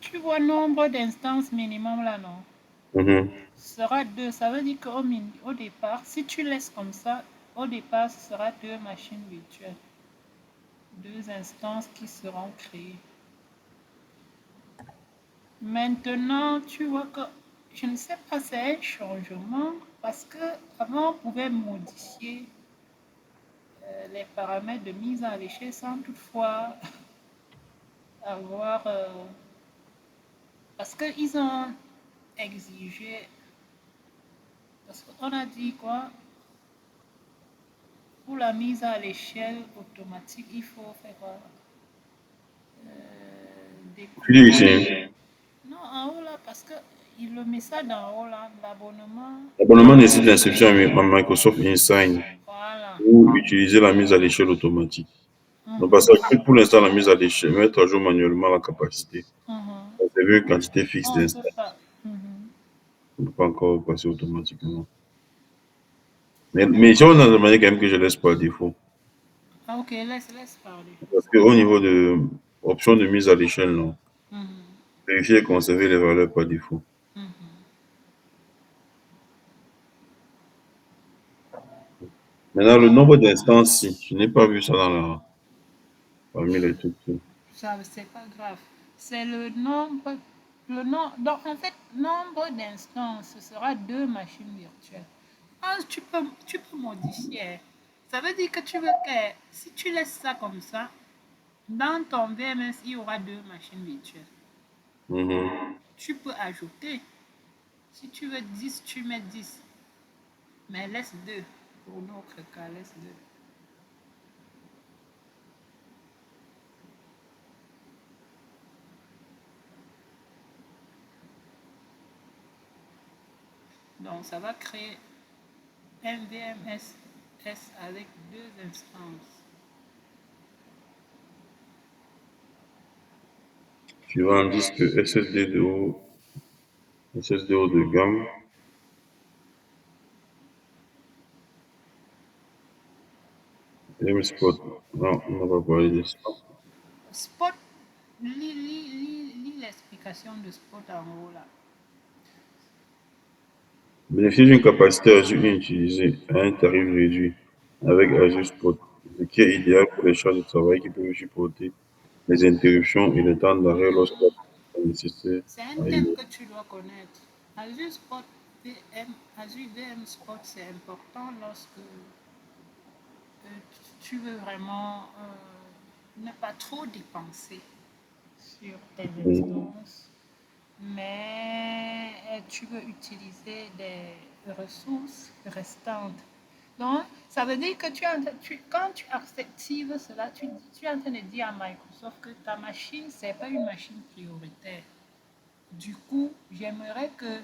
tu vois nombre d'instances minimum là, non? Mhm. Sera 2. Ça veut dire au départ, si tu laisses comme ça, au départ, ce sera 2 machines virtuelles. 2 instances qui seront créées. Maintenant, tu vois que je ne sais pas, c'est un changement parce que avant on pouvait modifier les paramètres de mise à l'échelle sans toutefois avoir parce qu'ils ont exigé parce qu'on a dit quoi pour la mise à l'échelle automatique il faut faire quoi Tu dis découper. ici, Non, en haut là, parce que il le met ça d'en haut là, l'abonnement. l'abonnement nécessite l'inscription à Microsoft InSign Voilà. ou utiliser la mise à l'échelle automatique. Donc, parce Mhm. que pour l'instant, la mise à l'échelle, mettre à jour manuellement la capacité, Mhm. conserver une quantité fixe On ne peut d'instants, pas. Mhm. on ne peut pas encore passer automatiquement. Mais si on a demandé quand même que je laisse par défaut. Ah, ok, laisse parler. Parce qu'au niveau de option de mise à l'échelle, non. Mhm. Vérifier et conserver les valeurs par défaut. Mhm. Maintenant, le nombre d'instances, si. Je n'ai pas vu ça parmi les trucs. Ça, c'est pas grave. C'est le nombre, donc en fait, nombre d'instances, ce sera deux machines virtuelles. Ah, tu peux modifier. Ça veut dire que tu veux que, si tu laisses ça comme ça, dans ton VMS, il y aura deux machines virtuelles. Mhm. Tu peux ajouter. Si tu veux 10 tu mets 10. Mais laisse deux. Pour notre cas, laisse deux. Donc, ça va créer un VMS S avec deux instances. Suivant un disque SSD de haut, SSD haut de gamme, M-Spot. Non, on n'a pas parlé de ça. Spot, lis l'explication de Spot en haut là. Bénéficie d'une capacité Azure inutilisée à un tarif réduit avec Azure Spot, ce qui est idéal pour les charges de travail qui peuvent supporter les interruptions et le temps d'arrêt lorsque la connexion est nécessaire C'est un à thème une. que tu dois connaître. Azure Spot VM, Azure VM Spot, c'est important lorsque tu veux vraiment ne pas trop dépenser sur tes Mhm. instances, mais tu veux utiliser des ressources restantes. Donc, ça veut dire que quand tu actives cela, tu es en train de dire à Microsoft que ta machine, ce n'est pas une machine prioritaire. Du coup, j'aimerais que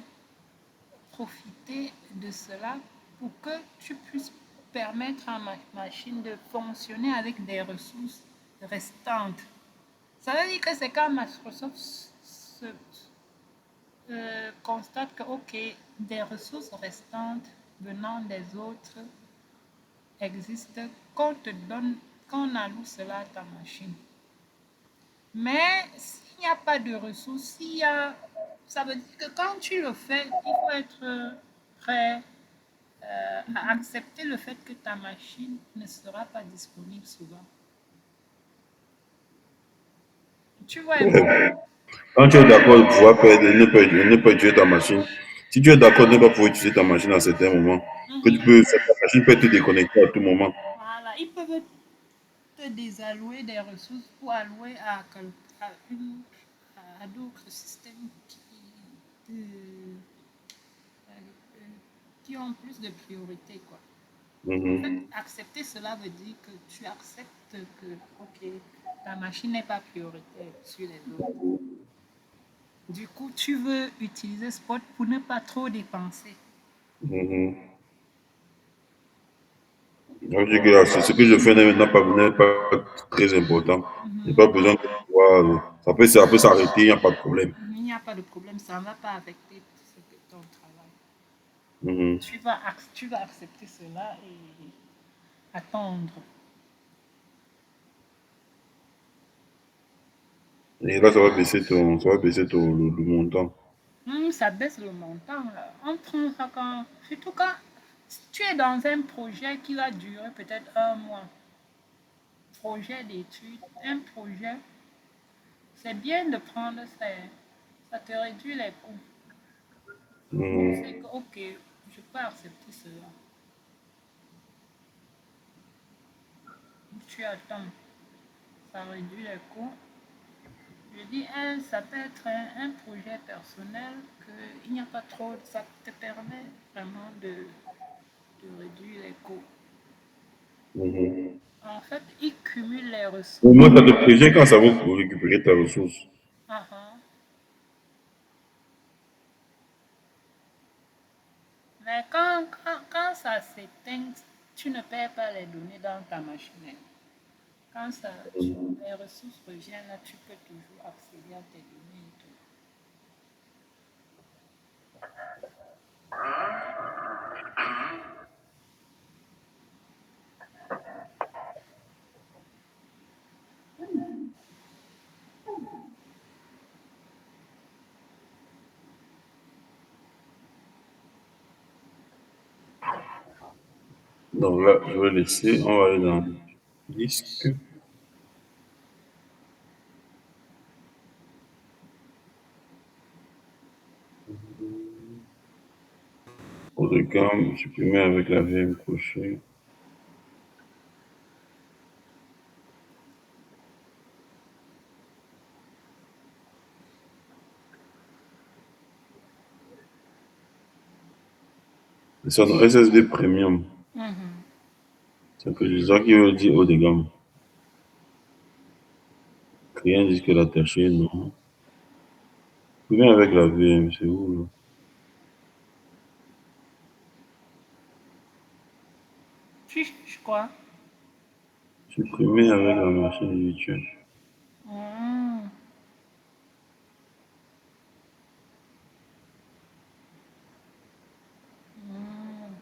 profiter de cela pour que tu puisses permettre à ma machine de fonctionner avec des ressources restantes. Ça veut dire que c'est quand Microsoft constate que, OK, des ressources restantes venant des autres existent, qu'on te donne, qu'on alloue cela à ta machine. Mais s'il n'y a pas de ressources, ça veut dire que quand tu le fais, il faut être prêt à accepter le fait que ta machine ne sera pas disponible souvent. Tu vois un peu? Quand tu es d'accord de pouvoir perdre, ne pas utiliser ta machine, si tu es d'accord de ne pas pouvoir utiliser ta machine à certains moments, que tu Mhm. peux, ta machine peut te déconnecter à tout moment. Voilà, ils peuvent te désallouer des ressources pour allouer à, à d'autres systèmes euh, qui ont plus de priorité, quoi. En fait, Mhm. accepter cela veut dire que tu acceptes que, ok, ta machine n'est pas prioritaire sur les autres. Du coup, tu veux utiliser Spot pour ne pas trop dépenser. Mhm. Donc, je dis que là, ce que je fais n'est pas très important. Je n'ai pas Mhm. besoin de pouvoir. Ça peut s'arrêter, il n'y a pas de problème. Il n'y a pas de problème, ça ne va pas affecter ton travail. Mhm. Tu vas accepter cela et attendre. Et là, ça va baisser le montant. Ça baisse le montant. Là. On prend ça quand. Surtout quand tu es dans un projet qui va durer peut-être un mois. Projet d'étude, un projet, c'est bien de prendre Ça te réduit les coûts. C'est Mhm. que, ok, je peux accepter cela. Tu attends, ça réduit les coûts. Je dis, ça peut être un projet personnel qu'il n'y a pas trop, ça te permet vraiment de réduire les coûts. Mhm. En fait, ils cumulent les Au ressources. moins, ça te prévient quand ça va pour récupérer ta ressource. Ah, ah. Mais quand ça s'éteint, tu ne perds pas les données dans ta machine. Quand ça, les ressources reviennent, là, tu peux toujours accéder à tes données et tout. Donc là, je vais laisser. On va aller dans disque. Haut de gamme, supprimé avec la VM crochet. C'est son SSD Premium. Mhm. C'est que ça qui veut dire haut de gamme. Créer un disque attaché, non. Supprimé avec la VM, c'est où là? Je crois. Supprimé avec la machine virtuelle. Mhm. Mhm.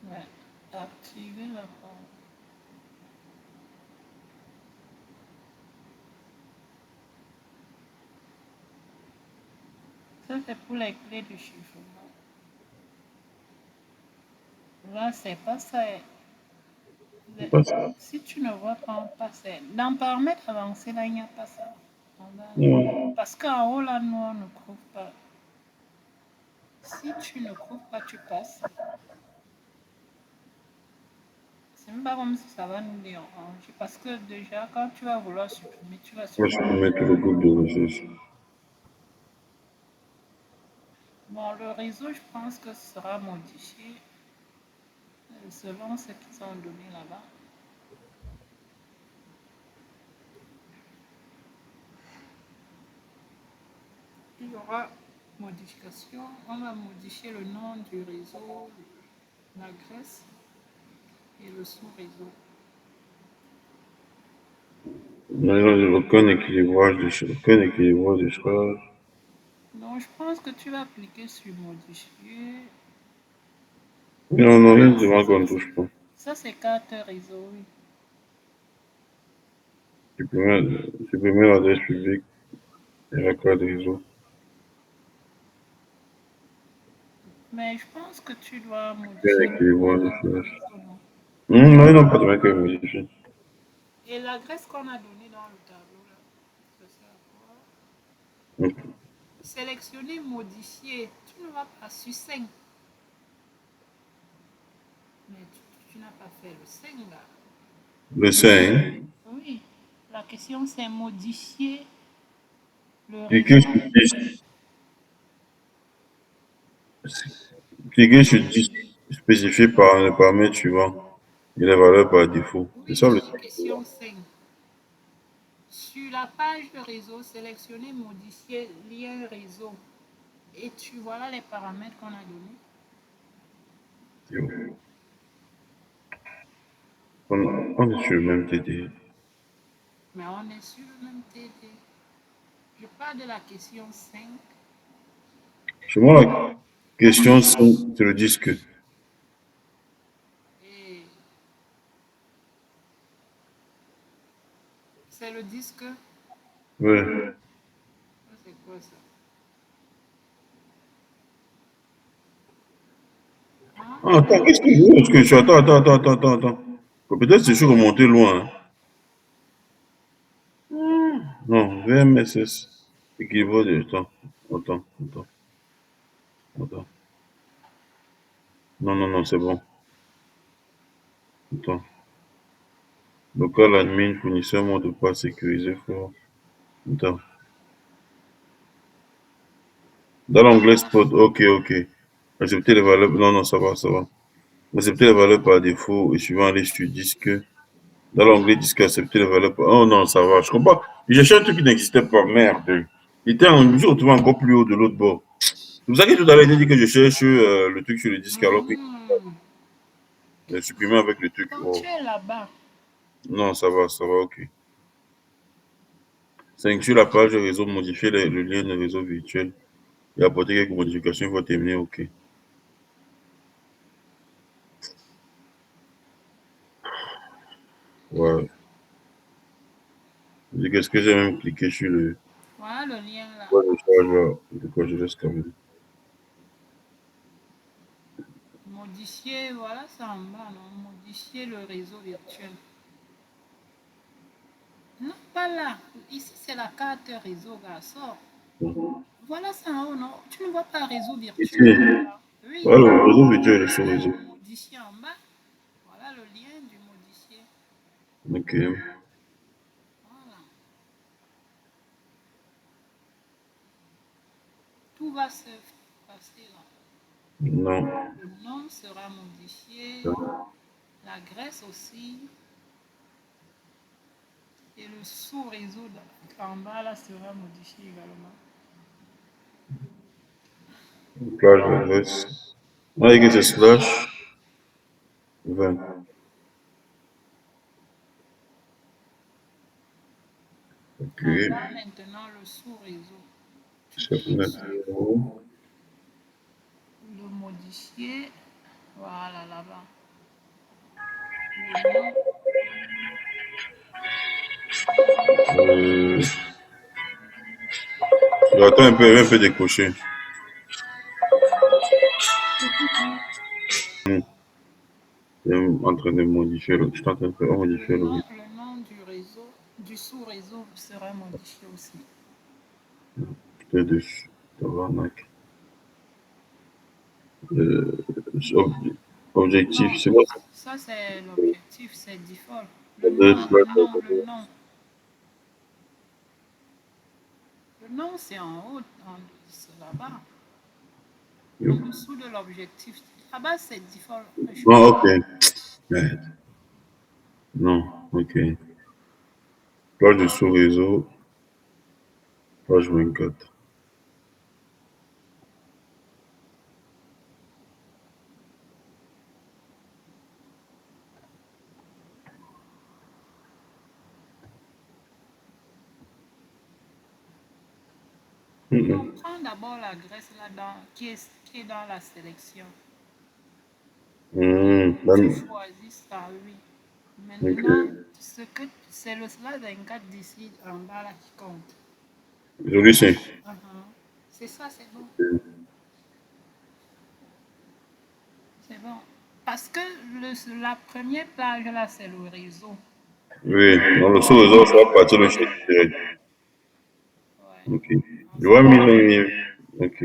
Ouais. Activer la porte. Ça, c'est pour les clés de chiffrement. Là, c'est pas ça. C'est pas ça. Si tu ne vois pas passer, dans paramètres avancés, là, il n'y a pas ça. Non. Parce qu'en haut, là, nous, on ne trouve pas. Si tu ne trouves pas, tu passes. C'est même pas comme si ça va nous déranger. Parce que déjà, quand tu vas vouloir supprimer, tu vas On va supprimer. supprimer tout le groupe de ressources. Bon, le réseau, je pense que ce sera modifié selon ce qu'ils ont donné là-bas. Il y aura modification. On va modifier le nom du réseau, l'adresse et le sous-réseau. Aucun équilibrage de charge. Donc, je pense que tu vas cliquer sur modifier. Non, non, il demande qu'on ne touche pas. Ça, c'est carte réseau, oui. Supprimer l'adresse publique et la carte réseau. Mais je pense que tu dois Aucun modifier le nom équilibrage de du charge. réseau, non? Non, ils n'ont pas de mec à modifier. Et l'adresse qu'on a donnée dans le tableau, là, ça sert à quoi? Hmm. Sélectionner, modifier. Tu ne vas pas sur 5. Mais tu n'as pas fait le 5 là. Le 5, Oui. La question, c'est modifier le cliquez réseau. sur 10. Cliquez sur 10. Spécifié par le paramètre suivant et les valeurs par défaut. C'est Oui, ça le ici, question 5. Sur la page de réseau, sélectionnez modifier lien réseau. Et tu vois là les paramètres qu'on a donnés. truc. On est sur le même TD. Mais on est sur le même TD. Je parle de la question 5. Chez moi, la question 5, c'est le disque. Et c'est le disque. Ouais. C'est quoi ça? Ah, attends, qu'est-ce que je Parce que je suis. Attends. Peut-être que je suis remonté loin, hein. Non, VMSS. Équivalent de. Attends. Non, c'est bon. Attends. Local admin, fournisseur, mot de passe sécurisé fort. Attends. Dans l'onglet spot, ok. Accepter les valeurs. Non, ça va. Accepter les valeurs par défaut et suivant les sur disque. Dans l'onglet disque, accepter les valeurs par. Oh non, ça va. Je comprends. J'ai cherché un truc qui n'existait pas. Merde. Il était en. Je me suis retrouvé encore plus haut de l'autre bord. C'est pour ça que tout à l'heure, il a dit que je cherche le truc sur le disque alors que Mhm. j'ai supprimé avec le truc. Quand tu Oh. es là-bas, Non, ça va, ok. 5. Sur la page réseau, modifier le lien de réseau virtuel et apporter quelques modifications. Il faut terminer, ok. Ouais. Qu'est-ce que j'ai même cliqué sur le. voilà le lien là. Ouais, le chargeur. De quoi je laisse quand même. Modifier, voilà, c'est en bas, non? Modifier le réseau virtuel. Non, pas là. Ici, c'est la carte réseau, garçon. Voilà, c'est en haut, non? Tu ne vois pas réseau Ici. virtuel là? Oui, Ouais, le réseau virtuel est sur le réseau. modifier en bas. Voilà le lien du modifier. Ok. Voilà. Tout va se passer là. Non. Le nom sera modifié. L'adresse aussi. Et le sous-réseau en bas là sera modifié également. Plage d'adresse. Ah, que c'est slash 20. Ok. En bas maintenant le sous-réseau. Tu cliques Subnet sur 0. le modifier. Voilà là-bas. Le nom. Euh, Attends un peu, il va un peu décrocher. Je suis en train de modifier le. Je suis en train de faire modifier le. Le nom du réseau, du sous-réseau sera modifié aussi. Putain de. Tabarnak. Euh, ob- Objectif, Non, c'est quoi ça? ça c'est l'objectif, c'est default. Le nom, Adresse, plage le nom. Le nom c'est en haut, c'est là-bas, en d'adresse. dessous de l'objectif. Là-bas c'est default. Le Ah, choix. ok. Merde. Non, ok. Plage de sous-réseau, page 24. Non, Mhm. prends d'abord l'adresse là-dedans, qui est dans la sélection. Tu Dan- choisis ça, oui. Maintenant, ok. ce que c'est le slide 24 d'ici en bas là qui compte. Celui-ci. Uh-huh. C'est ça, c'est bon. C'est bon. Parce que la première plage là, c'est le réseau. Oui, dans le sous-réseau, ça va partir le chez direct. Ouais. Ok. Donc, Je vois mis Ok.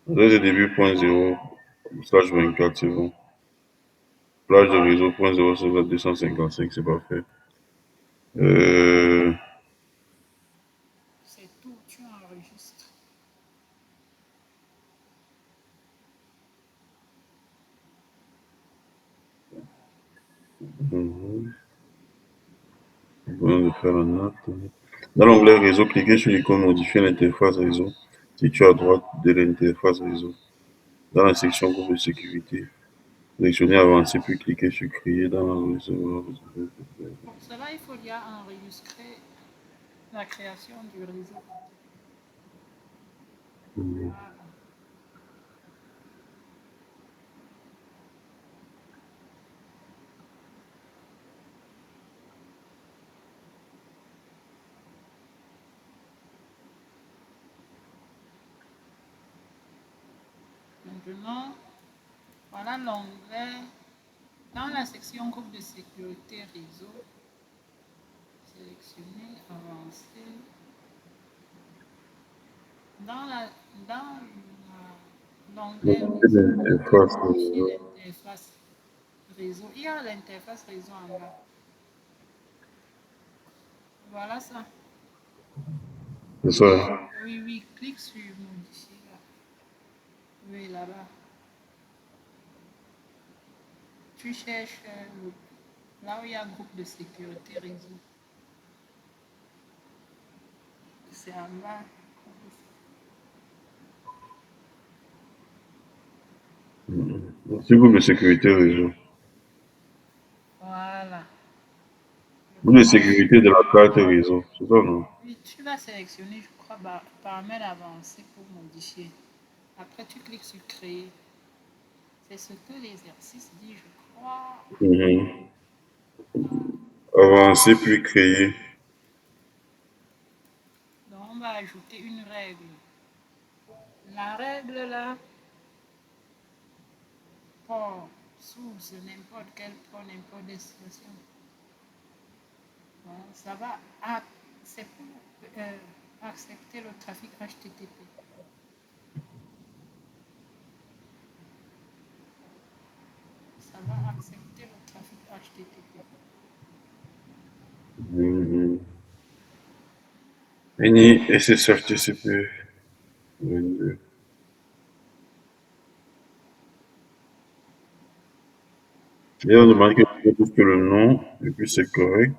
Adresse de début, point zéro, slash 24, c'est bon. Plage de réseau, point zéro, slash 255, c'est parfait. Euh, c'est tout, tu enregistres. mhm. Bon, de faire la note. Dans l'onglet réseau, cliquez sur l'icône modifier l'interface réseau située à droite de l'interface réseau. Dans la section groupe de sécurité, sélectionnez avancer puis cliquez sur créer dans le réseau. Pour cela, il faut déjà enregistrer la création du réseau. Voilà. Maintenant, Voilà l'onglet. Dans la section groupe de sécurité réseau, sélectionner, avancer. Dans la, l'onglet réseau, L'interface, modifier l'interface réseau. Il y a l'interface réseau en bas. Voilà ça. c'est ça. Oui, oui, clique sur modifier là. Oui, là-bas. Tu cherches là où il y a groupe de sécurité réseau. C'est en bas. C'est groupe de sécurité réseau. Voilà. Groupe de sécurité de la carte réseau. C'est ça, non? Oui, tu vas sélectionner, je crois, paramètres avancés pour modifier. Après, tu cliques sur créer. C'est ce que l'exercice dit, je crois. Mhm. Avancer puis créer. Donc, on va ajouter une règle. La règle là, port, source, n'importe quel port, n'importe destination. Bon, ça va, c'est pour accepter le trafic HTTP. Ça va accepter le trafic HTTP. Mhm. Any SSHTTP 22. Et on demande que tu trouves que le nom, et puis c'est correct.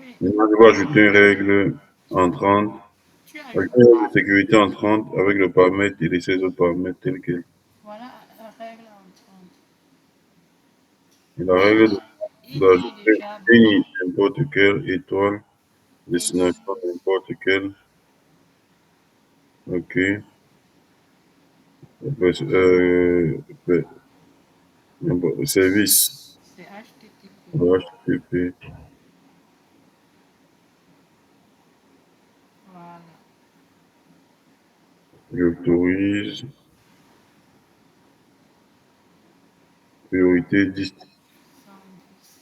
Oui, Maintenant, je vais ajouter une règle entrante, tu avec ajoutes, une règle de sécurité entrante avec le paramètre et les 16 autres paramètres tels quels. voilà la règle entrante. Et la règle Il dit d'ajouter déjà, bon, une n'importe quelle étoile, et destination n'importe quelle, ok, euh, service, c'est HTTP. HTTP, Voilà. j'autorise, priorité 10, 110.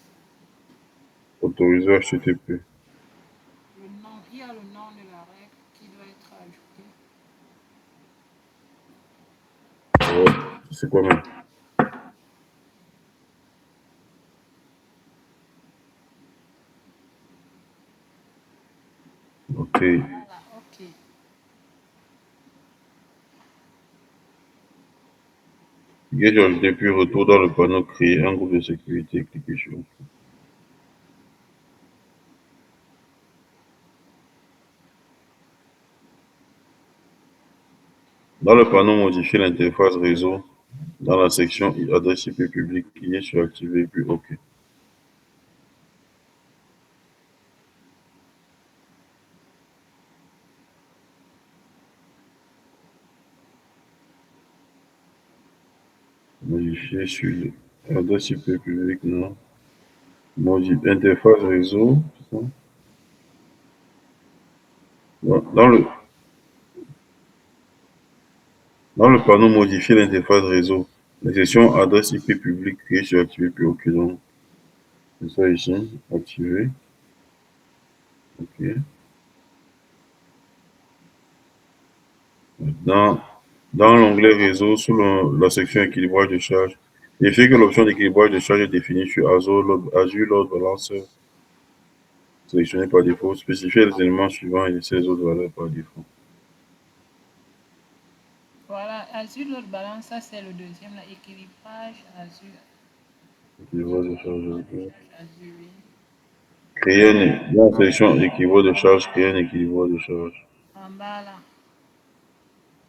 autorisé HTTP. Le nom, il y a le nom de la règle qui doit être ajouté. Ouais, c'est quoi même? Ok. Voilà, ok. Gage ajouté puis retour dans le panneau créer un groupe de sécurité, cliquez sur. Dans le panneau modifier l'interface réseau, dans la section adresse IP publique, cliquez sur activer puis OK. Modifier sur adresse IP publique, non. Modifier interface réseau, c'est ça? Dans le panneau modifier l'interface réseau, la section adresse IP publique, cliquez sur activer puis OK. Donc, c'est ça ici, activer. OK. Dans, dans l'onglet réseau, sous la section équilibrage de charge, vérifiez que l'option d'équilibrage de charge est définie sur Azure Load Balancer, sélectionné par défaut. Spécifiez les éléments suivants et laissez les autres valeurs par défaut. Voilà, Azure Load Balance, ça c'est le deuxième, là, équilibrage Azure. Équilibrage de charge. Équilibrage de OK. charge Azure, oui. Dans la sélection équilibrage de charge, créer un équilibrage de charge. En bas là.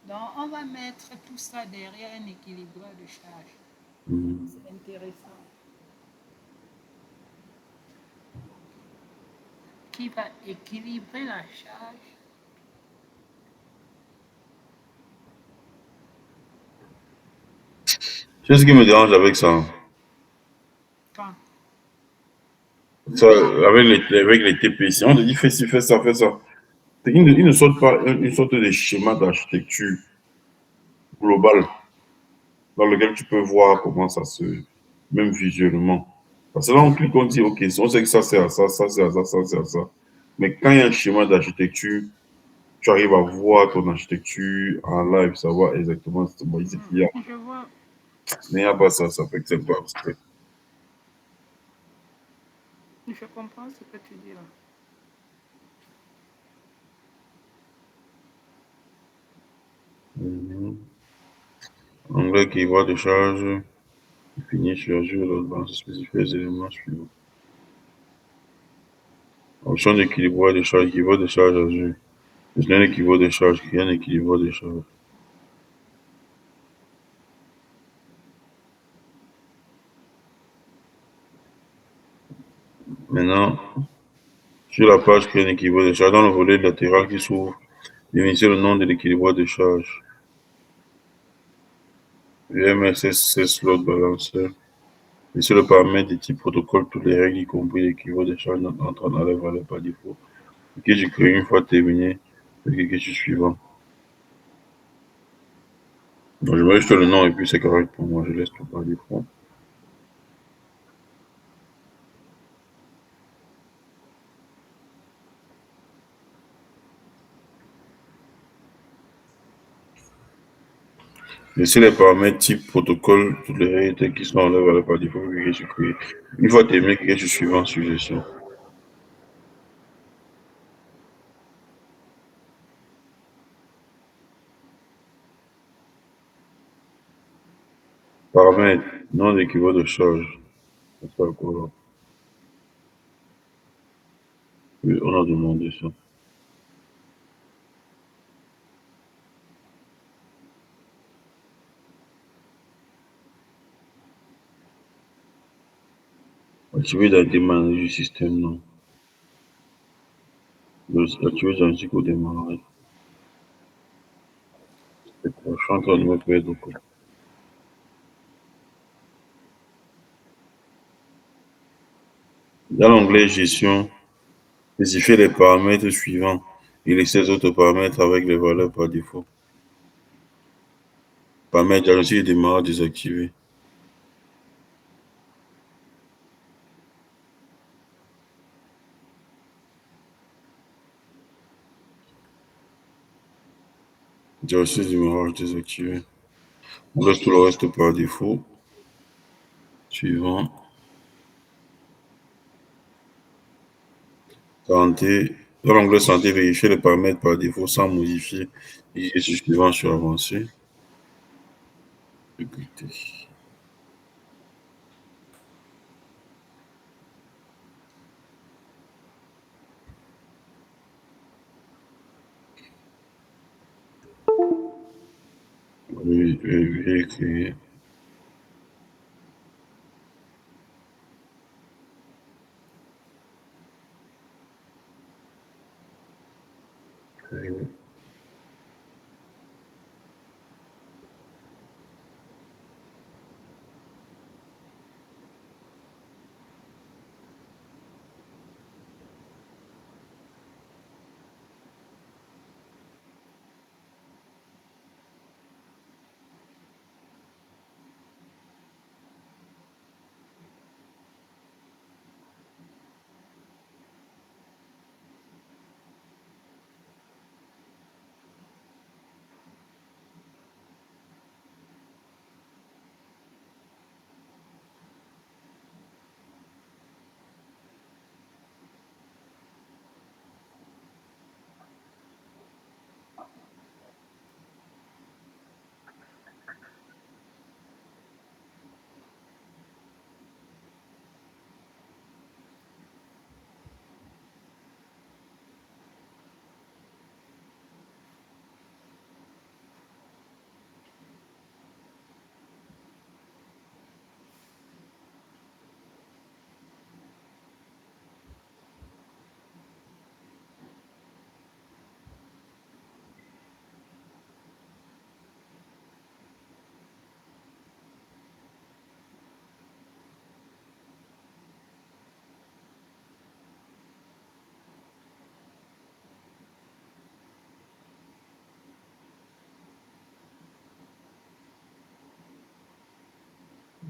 Donc, on va mettre tout ça derrière un équilibreur de charge. Mhm. C'est intéressant. Qui va équilibrer la charge. C'est ce qui me dérange avec ça. Quand Ça, avec les TPC, on te dit fais ci, fais ça, fais ça. Il ne sortent pas une sorte de schéma d'architecture globale. dans lequel tu peux voir comment ça se, même visuellement. Parce que là, on clique, on dit, OK, on sait que ça c'est à ça, ça c'est à ça, ça c'est à ça. Mais quand il y a un schéma d'architecture, tu arrives à voir ton architecture en live, savoir exactement ce qu'il y a. Je vois, Mais il n'y a pas ça, ça fait que c'est pas abstrait. je comprends ce que tu dis là. Mhm. Anglais qui voit de charge, finit sur Azure, l'autre balance spécifier les éléments suivants. Option d'équilibre de charge, équilibre de charge Azure. C'est un équilibre de charge, créer un équilibre de charge. Maintenant, sur la page créer un équilibre de charge, dans le volet latéral qui s'ouvre, définissez le nom de l'équilibre de charge. VMSS load balancer. Et sur le paramètre de type protocole, toutes les règles, y compris l'équilibre de charge, entrent dans la valeur par défaut. Ok, j'ai créé une fois terminé, le cliquez sur suivant. Donc, je mets juste le nom et puis c'est correct pour moi, je laisse tout par défaut. Laissez les paramètres type protocole, toutes les règles qui sont en la valeur par défaut, cliquez sur créer. Une fois terminé, cliquez sur suivant, suggestion. Paramètres, nom d'équilibre de charge. C'est ça quoi là? Oui, on a demandé ça. Activer la démarrage du système, non. Activer dans le au démarrage. C'est quoi? Je suis en train de me perdre. Quoi. Dans l'onglet gestion, spécifiez les paramètres suivants et laissez les autres paramètres avec les valeurs par défaut. Paramètres diagnostic de démarrage désactivé. Diagnostic de démarrage désactivé. On laisse tout le reste par défaut. Suivant. Santé. Dans l'onglet santé, vérifiez les paramètres par défaut sans modifier. Et sur suivant sur avancé. Sécurité. Oui, oui, créer.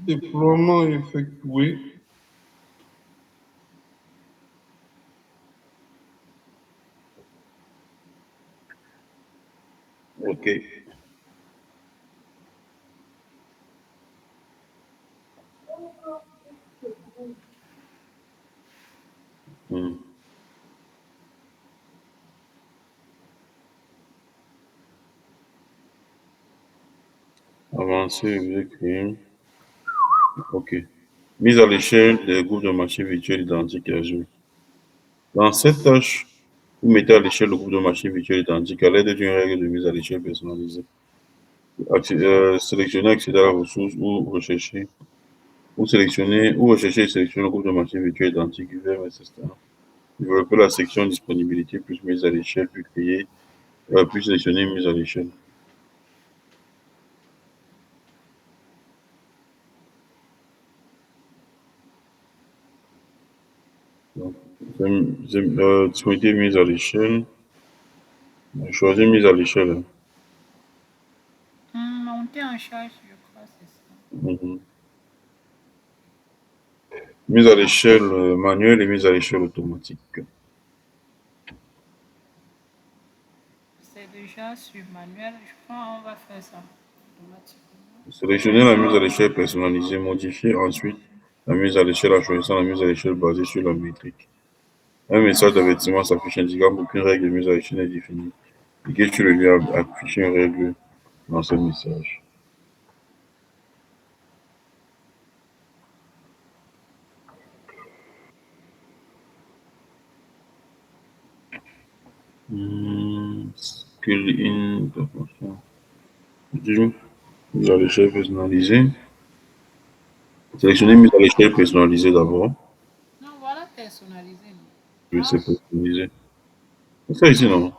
Déploiement effectué. OK. Hmm. Avancer, exécuter. OK. Mise à l'échelle des groupes de machines virtuelles identiques à Azure. Dans cette tâche, vous mettez à l'échelle le groupe de machines virtuelles identiques à l'aide d'une règle de mise à l'échelle personnalisée. Sélectionnez, accéder à la ressource ou rechercher. Ou rechercher et sélectionner le groupe de machines virtuelles identiques vers SSTA. Développer la section disponibilité plus mise à l'échelle, puis créer, puis sélectionner une mise à l'échelle. Donc, disponibilité mise à l'échelle. Choisir mise à l'échelle. Monter en charge, je crois, c'est ça. Mhm. Mise à l'échelle manuelle et mise à l'échelle automatique. C'est déjà sur manuel. Je crois qu'on va faire ça automatiquement. Sélectionnez la mise à l'échelle personnalisée. Modifiez ensuite la mise à l'échelle en choisissant la mise à l'échelle basée sur la métrique. Un message d'avertissement s'affiche indiquant qu'aucune règle de mise à l'échelle n'est définie. Cliquez sur le lien afficher une règle dans ce message. Skill in. Mise à l'échelle personnalisée. Sélectionnez mise à l'échelle personnalisée d'abord. Non, voilà, personnalisé. Non? Je vais Ah, personnaliser. C'est ça ici, non?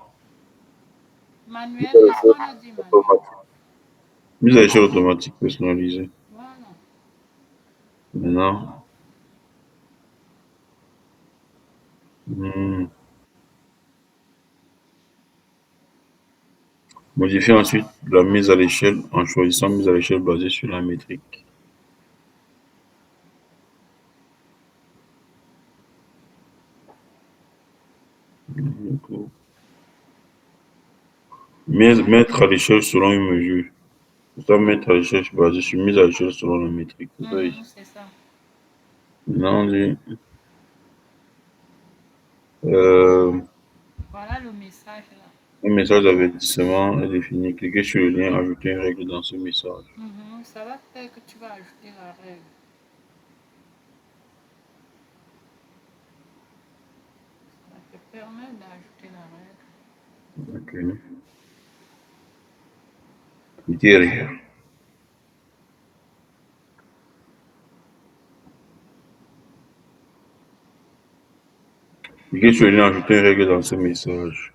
manuel, est-ce qu'on a dit manuel? Mise à l'échelle automatique personnalisée. Voilà. Maintenant, hmm, modifiez ensuite la mise à l'échelle en choisissant mise à l'échelle basée sur la métrique. Mettre à l'échelle selon une mesure. C'est ça, mettre à l'échelle basée sur mise à l'échelle selon la métrique. C'est ça ici. C'est ça. Maintenant, on dit euh, Voilà le message là. un message d'avertissement est défini. Cliquez sur le lien ajouter une règle dans ce message. Ça va faire que tu vas ajouter la règle. Ça te permet d'ajouter la règle. Ok. Cliquez Cliquez sur le lien ajouter une règle dans ce message.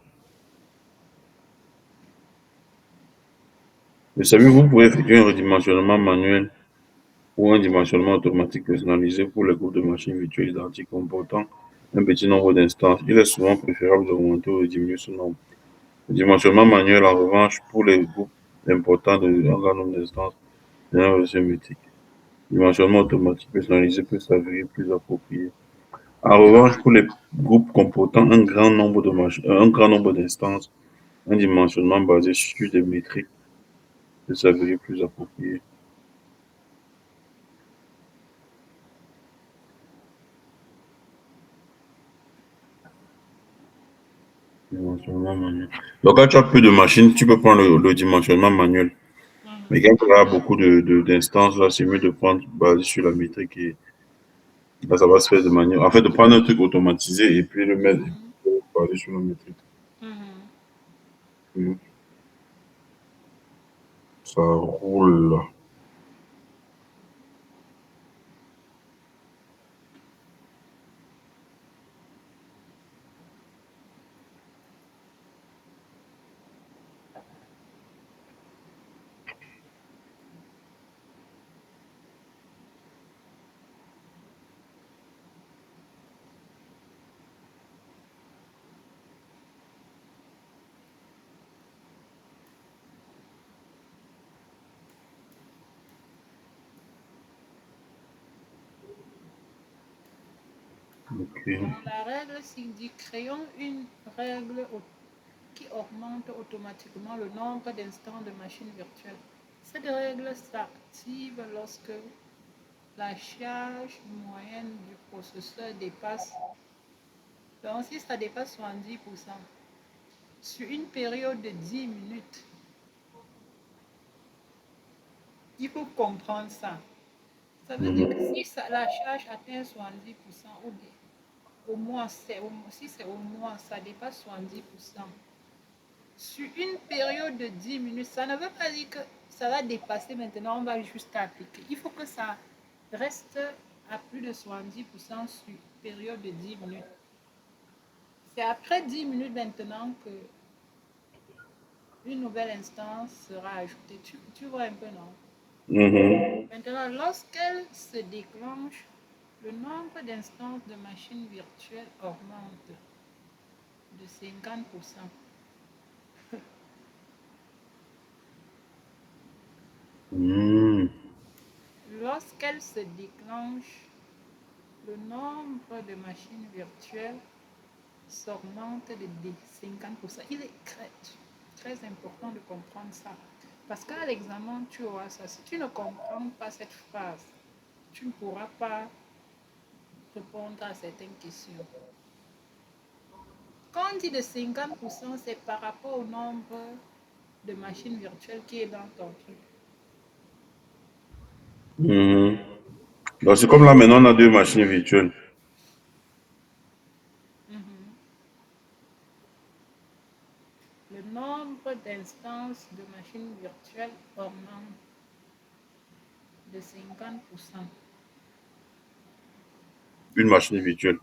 Mais savez-vous, vous pouvez effectuer un redimensionnement manuel ou un dimensionnement automatique personnalisé pour les groupes de machines virtuelles identiques comportant un petit nombre d'instances. Il est souvent préférable d'augmenter ou de diminuer ce nombre. Le dimensionnement manuel, en revanche, pour les groupes importants d'un grand nombre d'instances, est un version mythique. Le dimensionnement automatique personnalisé peut s'avérer plus approprié. En revanche, pour les groupes comportant un grand nombre d'instances, un dimensionnement basé sur des métriques peut s'avérer plus approprié. Dimensionnement manuel. Donc, quand tu as peu de machines, tu peux prendre le dimensionnement manuel. Mais quand tu as beaucoup d'instances, là, c'est mieux de prendre basé sur la métrique et là, ça va se faire de manière. En fait, de prendre un truc automatisé et puis le mettre basé sur la métrique. Mhm. Et ça roule. Ok. Donc, la règle s'il dit créons une règle qui augmente automatiquement le nombre d'instants de machines virtuelles. Cette règle s'active lorsque la charge moyenne du processeur dépasse. Donc, si ça dépasse 70%, sur une période de 10 minutes, il faut comprendre ça. Ça veut dire que Mhm. si la charge atteint 70%, ou bien, au moins, si c'est au moins, ça dépasse 70%, sur une période de 10 minutes, ça ne veut pas dire que ça va dépasser maintenant, on va juste appliquer. Il faut que ça reste à plus de 70% sur une période de 10 minutes. C'est après 10 minutes maintenant que une nouvelle instance sera ajoutée. Tu vois un peu, non? Mhm. Maintenant, lorsqu'elle se déclenche, le nombre d'instances de machines virtuelles augmente de 50%. Mhm. Lorsqu'elle se déclenche, le nombre de machines virtuelles s'augmente de 50%. Il est très important de comprendre ça. Parce qu'à l'examen, tu auras ça. Si tu ne comprends pas cette phrase, tu ne pourras pas répondre à certaines questions. Quand on dit de 50%, c'est par rapport au nombre de machines virtuelles qui est dans ton truc. Mhm. Donc, c'est comme là, maintenant, on a deux machines virtuelles. Mhm. Le nombre d'instances de machines virtuelles augmente de 50%. Une machine virtuelle.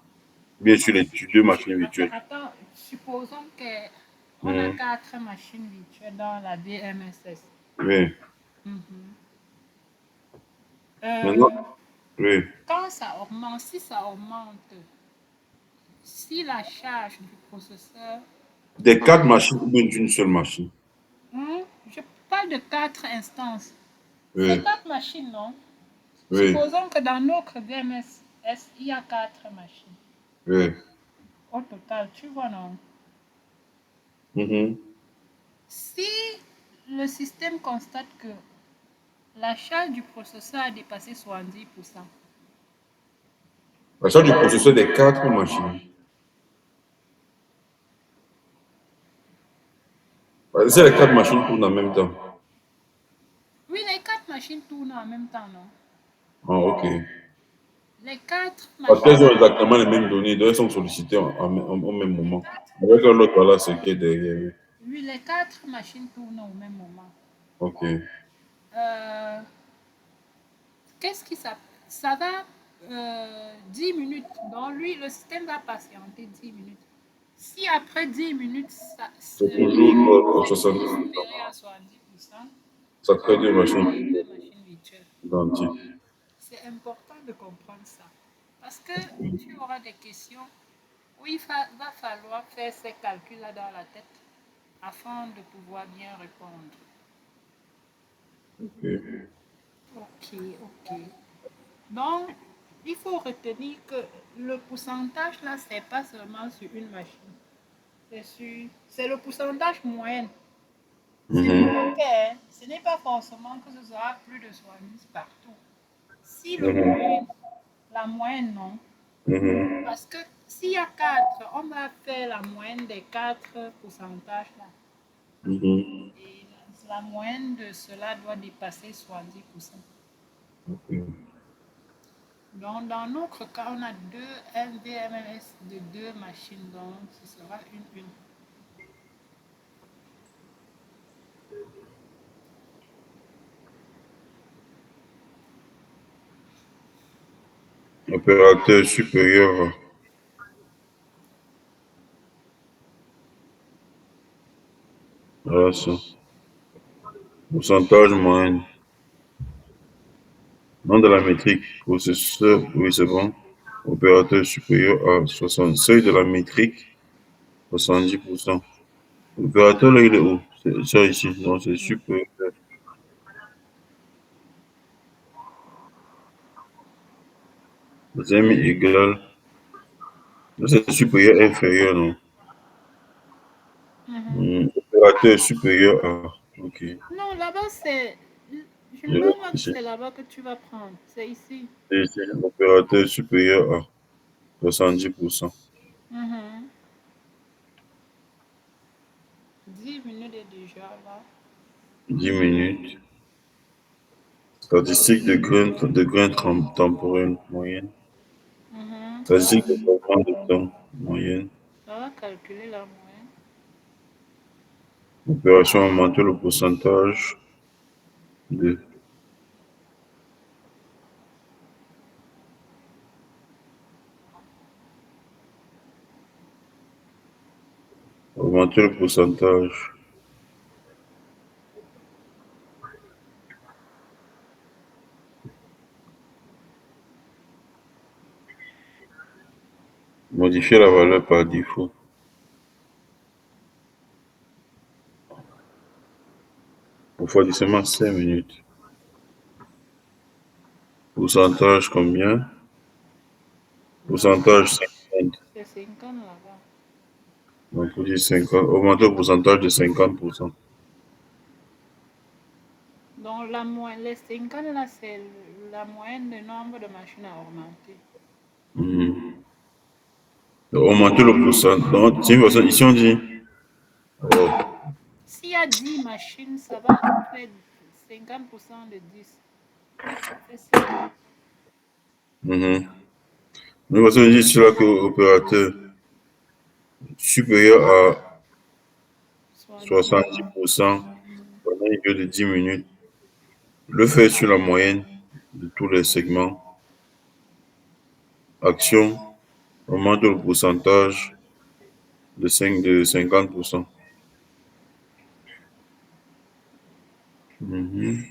Bien sûr, les deux machines virtuelles. Attends, supposons qu'on a Mhm. 4 machines virtuelles dans la DMSS. Oui. Mhm. Maintenant, Euh, oui. Quand ça augmente, si ça augmente, si la charge du processeur, Des quatre machines ou bien d'une seule machine. hmm, je parle de 4 instances. C'est Oui. 4 machines, non? Oui. Supposons que dans notre DMSS, il y a 4 machines. Oui. Au total, tu vois, non? Mhm. Si le système constate que la charge du processeur a dépassé 70%, La charge du processeur des quatre machines. Si les quatre machines tournent en même temps. oui, les 4 machines tournent en même temps, non? Ah, ok. Les quatre Parce machines, qu'elles ont exactement les mêmes données, donc elles sont sollicitées au même les moment. quatre Avec machines, l'autre, voilà, c'est qui est derrière. oui, les 4 machines tournent au même moment. Ok. Euh, Qu'est-ce qui ça? Ça va 10 minutes. Donc, lui, le système va patienter 10 minutes. Si après 10 minutes, C'est toujours c'est toujours 70%. supérieur à 70%, Ça on crée deux va machines créer 2 machines virtuelles. identiques. C'est important de comprendre ça. Parce que tu auras des questions où va falloir faire ces calculs-là dans la tête afin de pouvoir bien répondre. Ok. Ok, ok. Donc, il faut retenir que le pourcentage là, c'est pas seulement sur une machine. C'est le pourcentage moyen. C'est Mhm. ok, hein. Ce n'est pas forcément que ce sera plus de 70 partout. Si Mhm. la moyenne non. Mhm. Parce que s'il y a 4, on va faire la moyenne des 4 pourcentages là. Mhm. Et la moyenne de cela doit dépasser 70%. Ok. Donc, dans notre cas, on a deux NVMS de 2 machines, donc ce sera une. Opérateur supérieur. Voilà ça. Pourcentage moyen. Nom de la métrique. Processeur. Oui, c'est bon. Opérateur supérieur à 60. Seuil de la métrique. 70%. L'opérateur, là, il est où? C'est ça ici. Non, c'est supérieur. Zm égale C'est supérieur, inférieur, non? Mhm. Opérateur supérieur à. Ok. Non, là-bas, c'est... Je ne Je vais pense pas que ici. c'est là-bas que tu vas prendre. C'est ici. Ici, opérateur supérieur à 70%. Mhm. 10 minutes est déjà là. 10 minutes. Statistique de grain temporel moyenne. Mhm. Statistique de mouvement de temps moyenne. Ça va calculer la moyenne. Opération augmenter le pourcentage de. Augmenter le pourcentage. Modifier la valeur par défaut. Refroidissement 5 minutes. Pourcentage combien? Pourcentage 50. C'est 50 là-bas. Donc, pour dire 50. Augmenter le pourcentage de 50%. Donc, les 50 là, c'est la moyenne du nombre de machines à augmenter. Mhm. Donc, augmenter le pourcentage. Donc, c'est une façon. Ici, on dit. Oh. S'il y a 10 machines, ça va faire 50% de 10. Ça fait 50. Mhm. Une façon de dire cela que opérateur supérieur à Soit 10. 70% pendant une durée de 10 minutes. Le fait sur la moyenne de tous les segments. Action, augmente le pourcentage de 50%. Mhm.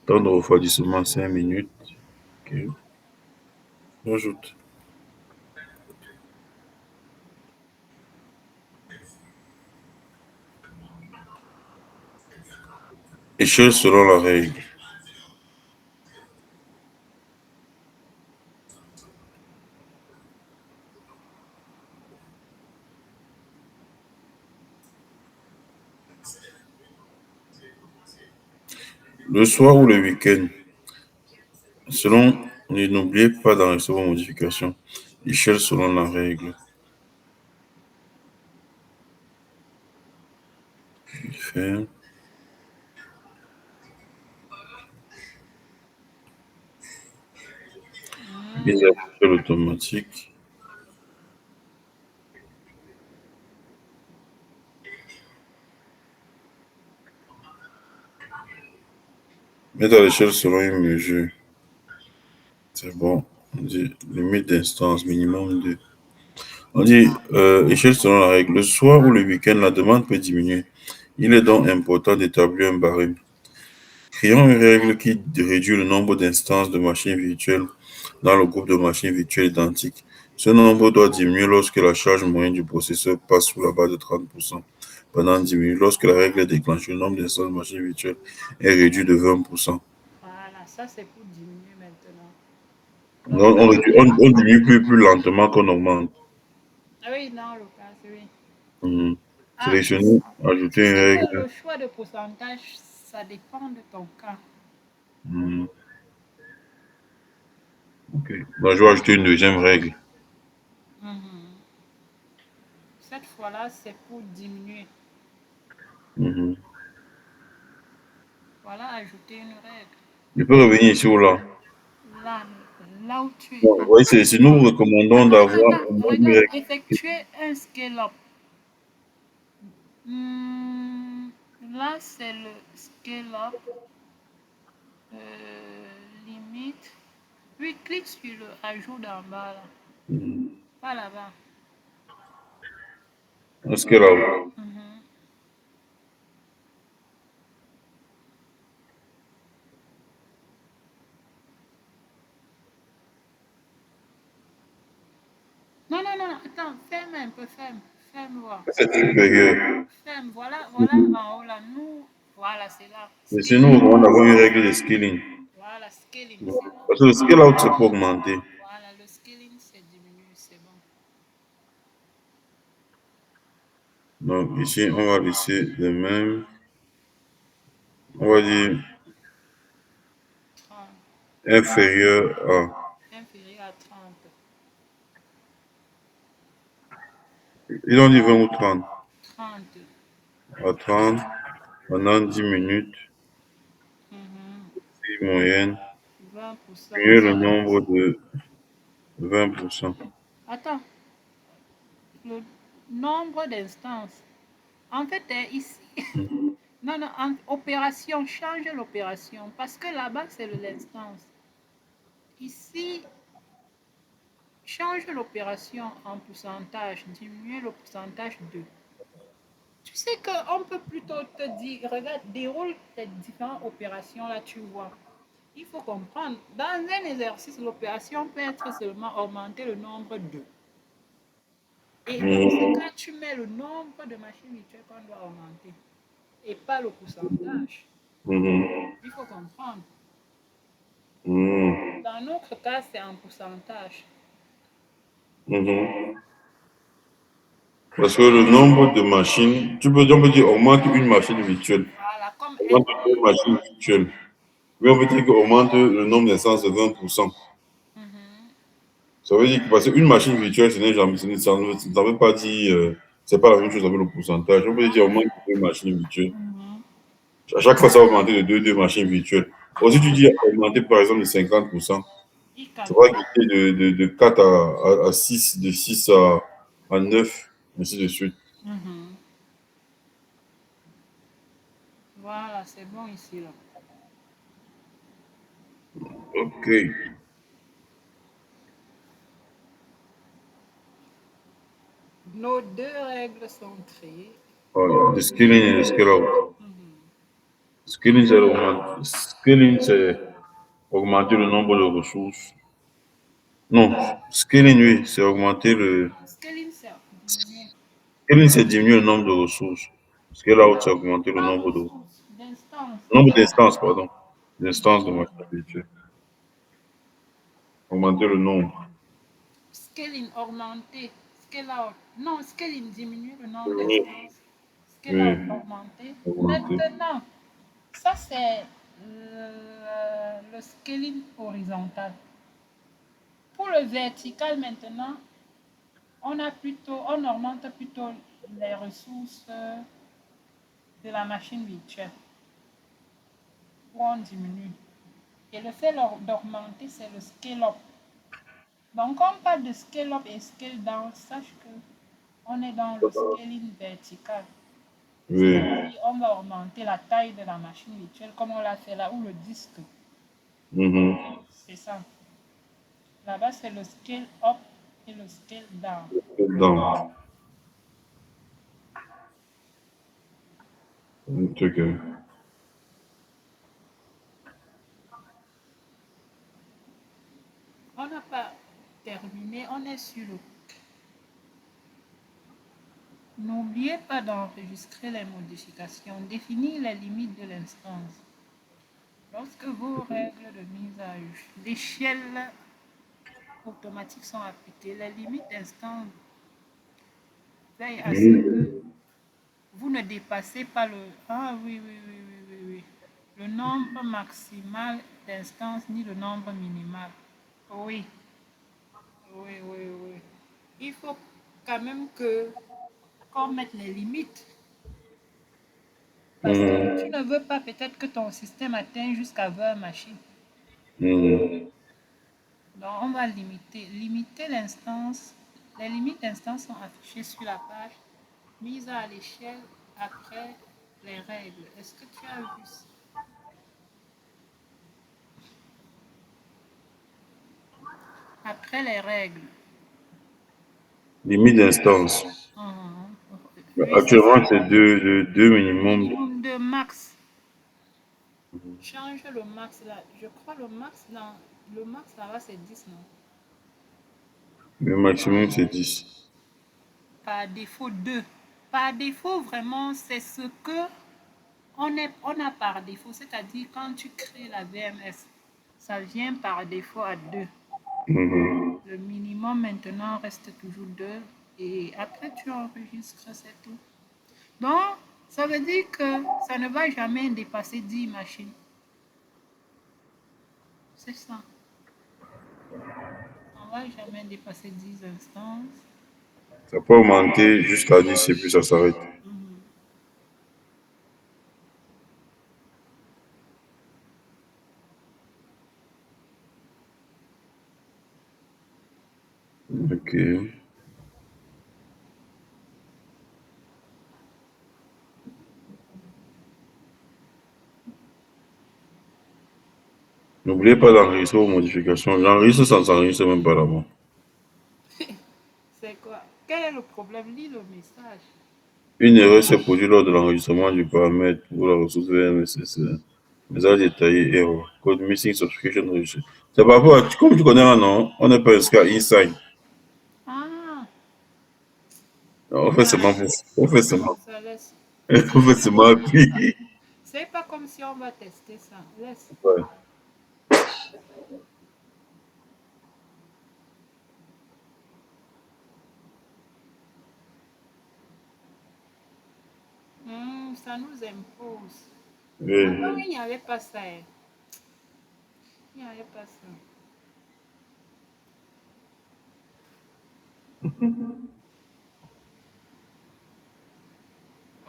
Temps de refroidissement 5 minutes. Ok. J'ajoute. Échelle selon la règle. Le soir ou le week-end, selon, n'oubliez pas d'enregistrer vos modifications. Échelle selon la règle. Faire. Mise à l'échelle automatique. Mettre à l'échelle selon une mesure. C'est bon. On dit limite d'instance, minimum 2. On dit échelle selon la règle. Le soir ou le week-end, la demande peut diminuer. Il est donc important d'établir un barème. Créons une règle qui réduit le nombre d'instances de machines virtuelles dans le groupe de machines virtuelles identiques. Ce nombre doit diminuer lorsque la charge moyenne du processeur passe sous la barre de 30% pendant 10 minutes. Lorsque la règle est déclenchée, le nombre d'instances de machines virtuelles est réduit de 20%. Voilà, ça c'est pour diminuer maintenant. Donc, On diminue plus lentement qu'on augmente. ah oui, dans le cas, oui. Mhm. Ah, Sélectionner, ajouter tu une sais que règle. le choix de pourcentage, ça dépend de ton cas. Mhm. Ok. Donc, je vais ajouter une deuxième règle. Mhm. Cette fois-là, c'est pour diminuer. Mhm. Voilà, ajouter une règle. Je peux revenir ici ou là. Là, là où tu es. Bon, oui, c'est nous vous recommandons d'avoir Attends, au moins une regarde, règle. effectuer un scale-up. Hmm, là, c'est le scale-up. Limite. Oui, clique sur le ajout d'en bas là. Mhm. Pas là-bas. Est-ce que là, Mhm. Non, non, non, attends, ferme un peu, ferme. Ferme, voir. c'est supérieur. Ferme, voilà, voilà, en haut là, nous, voilà, c'est là. Mais c'est nous, on avoir une règle de scaling. Voilà, scaling, c'est bon. Parce que le scale out, c'est pour augmenter. Voilà, le scaling, c'est diminué, c'est bon. Donc ici, on va laisser le même. On va dire 30. inférieur à. Inférieur à 30. Ils ont dit 20 ou 30. 30. À 30, pendant 10 minutes, Mhm. moyenne, 20%. diminuer le nombre de 20%. Attends, le nombre d'instances. En fait, ici, non, non, opération, change l'opération. Parce que là-bas, c'est l'instance. Ici, change l'opération en pourcentage, diminuer le pourcentage de. Tu sais qu'on peut plutôt te dire, regarde, déroule les différentes opérations là, tu vois. Il faut comprendre, dans un exercice, l'opération peut être seulement augmenter le nombre de. Et dans ce Mhm. cas, tu mets le nombre de machines virtuelles qu'on doit augmenter et pas le pourcentage. Mhm. Il faut comprendre. Mhm. Dans notre cas, c'est en pourcentage. Mhm. Parce que le nombre de machines, on peut dire augmente une machine virtuelle, Voilà, comme augmente deux machines virtuelles. Mais on peut dire qu'augmente le nombre d'instances de 20%. Mhm. Ça veut dire que parce qu'une machine virtuelle, ce n'est jamais, ça ne veut pas dire, c'est pas la même chose avec le pourcentage. On peut dire augmente deux machines virtuelles. Mhm. À chaque fois, ça va augmenter de deux machines virtuelles. Or, si tu dis augmenter par exemple de 50%, Il ça va calcule. quitter de 4 à 6, de 6 à 9, ainsi de suite. Mhm. Voilà, c'est bon ici là. OK. Nos deux règles sont créées. Voilà. The scaling et the scale out. Mhm. Scaling, c'est augmenter le nombre de ressources. Non, scaling, oui, c'est augmenter le. Scaling, c'est diminuer. Scaling, c'est diminuer le nombre de ressources. Scale out, c'est augmenter le Pas nombre de. ressources, d'instances. Nombre d'instances, pardon. D'instances de machine virtuelle. Augmenter le nombre. Scaling, augmenter. Scale out. Non, scaling, diminuer le nombre Oui, d'instances. Scale oui, out, augmenter. augmenter. Maintenant, ça c'est le scaling horizontal. Pour le vertical maintenant, on augmente plutôt les ressources de la machine virtuelle ou on diminue. Et le fait d'augmenter, c'est le scale up. Donc, quand on parle de scale up et scale down, sache que on est dans le scaling vertical. Oui. C'est-à-dire, on va augmenter la taille de la machine virtuelle comme on l'a fait là, ou le disque. Mhm. C'est ça. Là-bas, c'est le scale up et le scale down. Dans. Un truc. On n'a pas terminé, on est sur le. N'oubliez pas d'enregistrer les modifications. Définir les limites de l'instance. Lorsque vos règles de mise à l'échelle automatique sont appliquées, les limites d'instance veillent à ce que Mhm. vous ne dépassez pas le. Ah oui, oui, oui, oui, oui, oui. Le nombre maximal d'instances ni le nombre minimal. Oui, oui, oui, oui. Il faut quand même que qu'on mette les limites. Parce que tu Mhm. ne veux pas peut-être que ton système atteigne jusqu'à 20 machines. Mhm. Donc, on va limiter l'instance. Les limites d'instance sont affichées sur la page mise à l'échelle après les règles. Est-ce que tu as vu ça? Après les règles. Limite d'instance. Mhm. Oui, c'est ça. Actuellement, c'est deux minimum. Minimum de max. Change le max là. Je crois le max là-bas c'est 10 non? Le maximum, c'est 10. Par défaut 2. Par défaut vraiment c'est ce que on a par défaut, c'est-à-dire quand tu crées la VMS, ça vient par défaut à 2. Mhm. Le minimum maintenant reste toujours 2 et après tu enregistres, c'est tout. Donc, ça veut dire que ça ne va jamais dépasser 10 machines. C'est ça. On ne va jamais dépasser 10 instances. Ça peut augmenter jusqu'à 10 et puis ça s'arrête. Mhm. Ok. N'oubliez pas d'enregistrer vos modifications. J'enregistre sans s'enregistrer même pas là-bas. C'est quoi? Quel est le problème? Lis le message. Une erreur s'est produite lors de l'enregistrement du paramètre pour la ressource VMSS. Message détaillé, error. Code missing subscription register. C'est par rapport à, comme tu connais un nom, on n'est pas inscrit à InSign. Ah, On fait seulement pour, on fait seulement, ça laisse. on fait seulement appuyer. C'est pas comme si on va tester ça. Laisse. Ouais. Ça nous impose. Avant, Oui. il n'y avait pas ça, hein. Il n'y avait pas ça.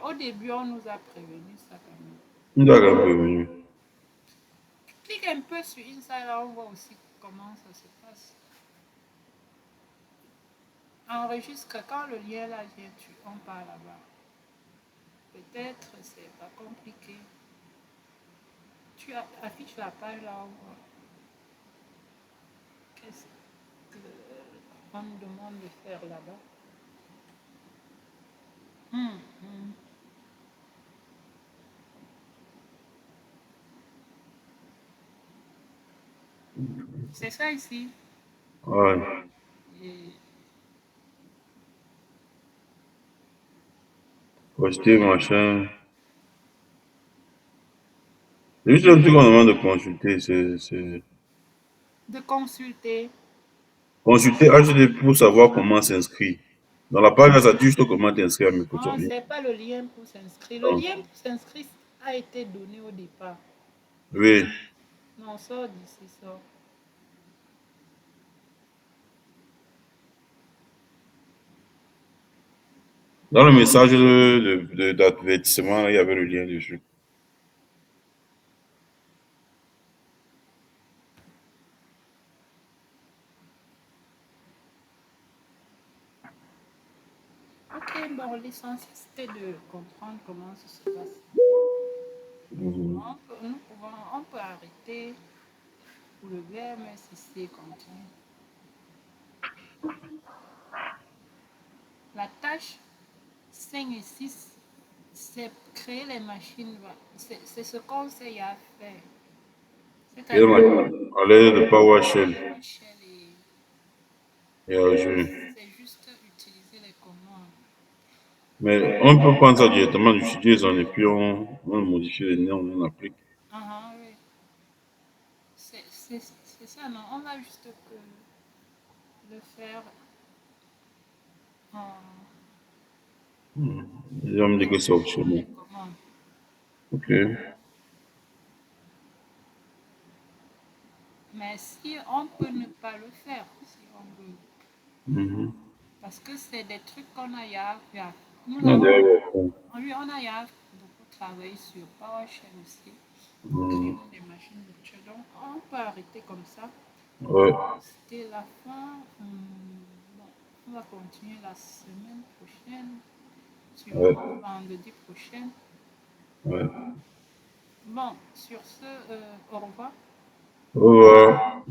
Au début, on nous a prévenu ça quand même. D'accord, bienvenue. Clique un peu sur Inside, là, on voit aussi comment ça se passe. Enregistre quand le lien là vient, on part là-bas. Peut-être c'est pas compliqué. Tu affiches la page là, on voit. Qu'est-ce qu'on nous demande de faire là-bas? Hum, hum. C'est ça ici. Ouais. Et Poster, machin. C'est juste un truc qu'on demande de consulter. de consulter. Consulter HTTP pour savoir comment s'inscrire. Dans la page, là, ça dit juste comment t'inscrire à Ah, Microsoft. c'est pas le lien pour s'inscrire. Le Non. lien pour s'inscrire a été donné au départ. Oui. Non, sort d'ici, sort. Dans le message d'avertissement, il y avait le lien dessus. Ok, bon, l'essentiel c'était de comprendre comment ça se passe. Mhm. On peut arrêter pour le VMSIC continue. La tâche 5 et 6, c'est créer les machines. C'est ce qu'on sait y a faire. Et le C'est-à-dire matin, à l'aide de PowerShell PowerShell et Azure. c'est juste utiliser les commandes. Mais on peut prendre ça directement du fichier JSON et puis on modifie les noms, on applique. Ah, oui. C'est ça, non? On va juste le faire en Ils vont me dire que c'est les optionnel. commandes. Ok. Mais si on peut ne pas le faire, si on veut, Mhm. parce que c'est des trucs qu'on a à nous Non, avons, derrière. lui, on a beaucoup travaillé sur PowerShell aussi. Mhm. Créons des machines virtuelles. Donc, on peut arrêter comme ça. Ouais. C'était la fin. Bon, on va continuer la semaine prochaine, sur Ouais. vendredi prochain. Ouais. Bon, sur ce, au revoir. Au revoir.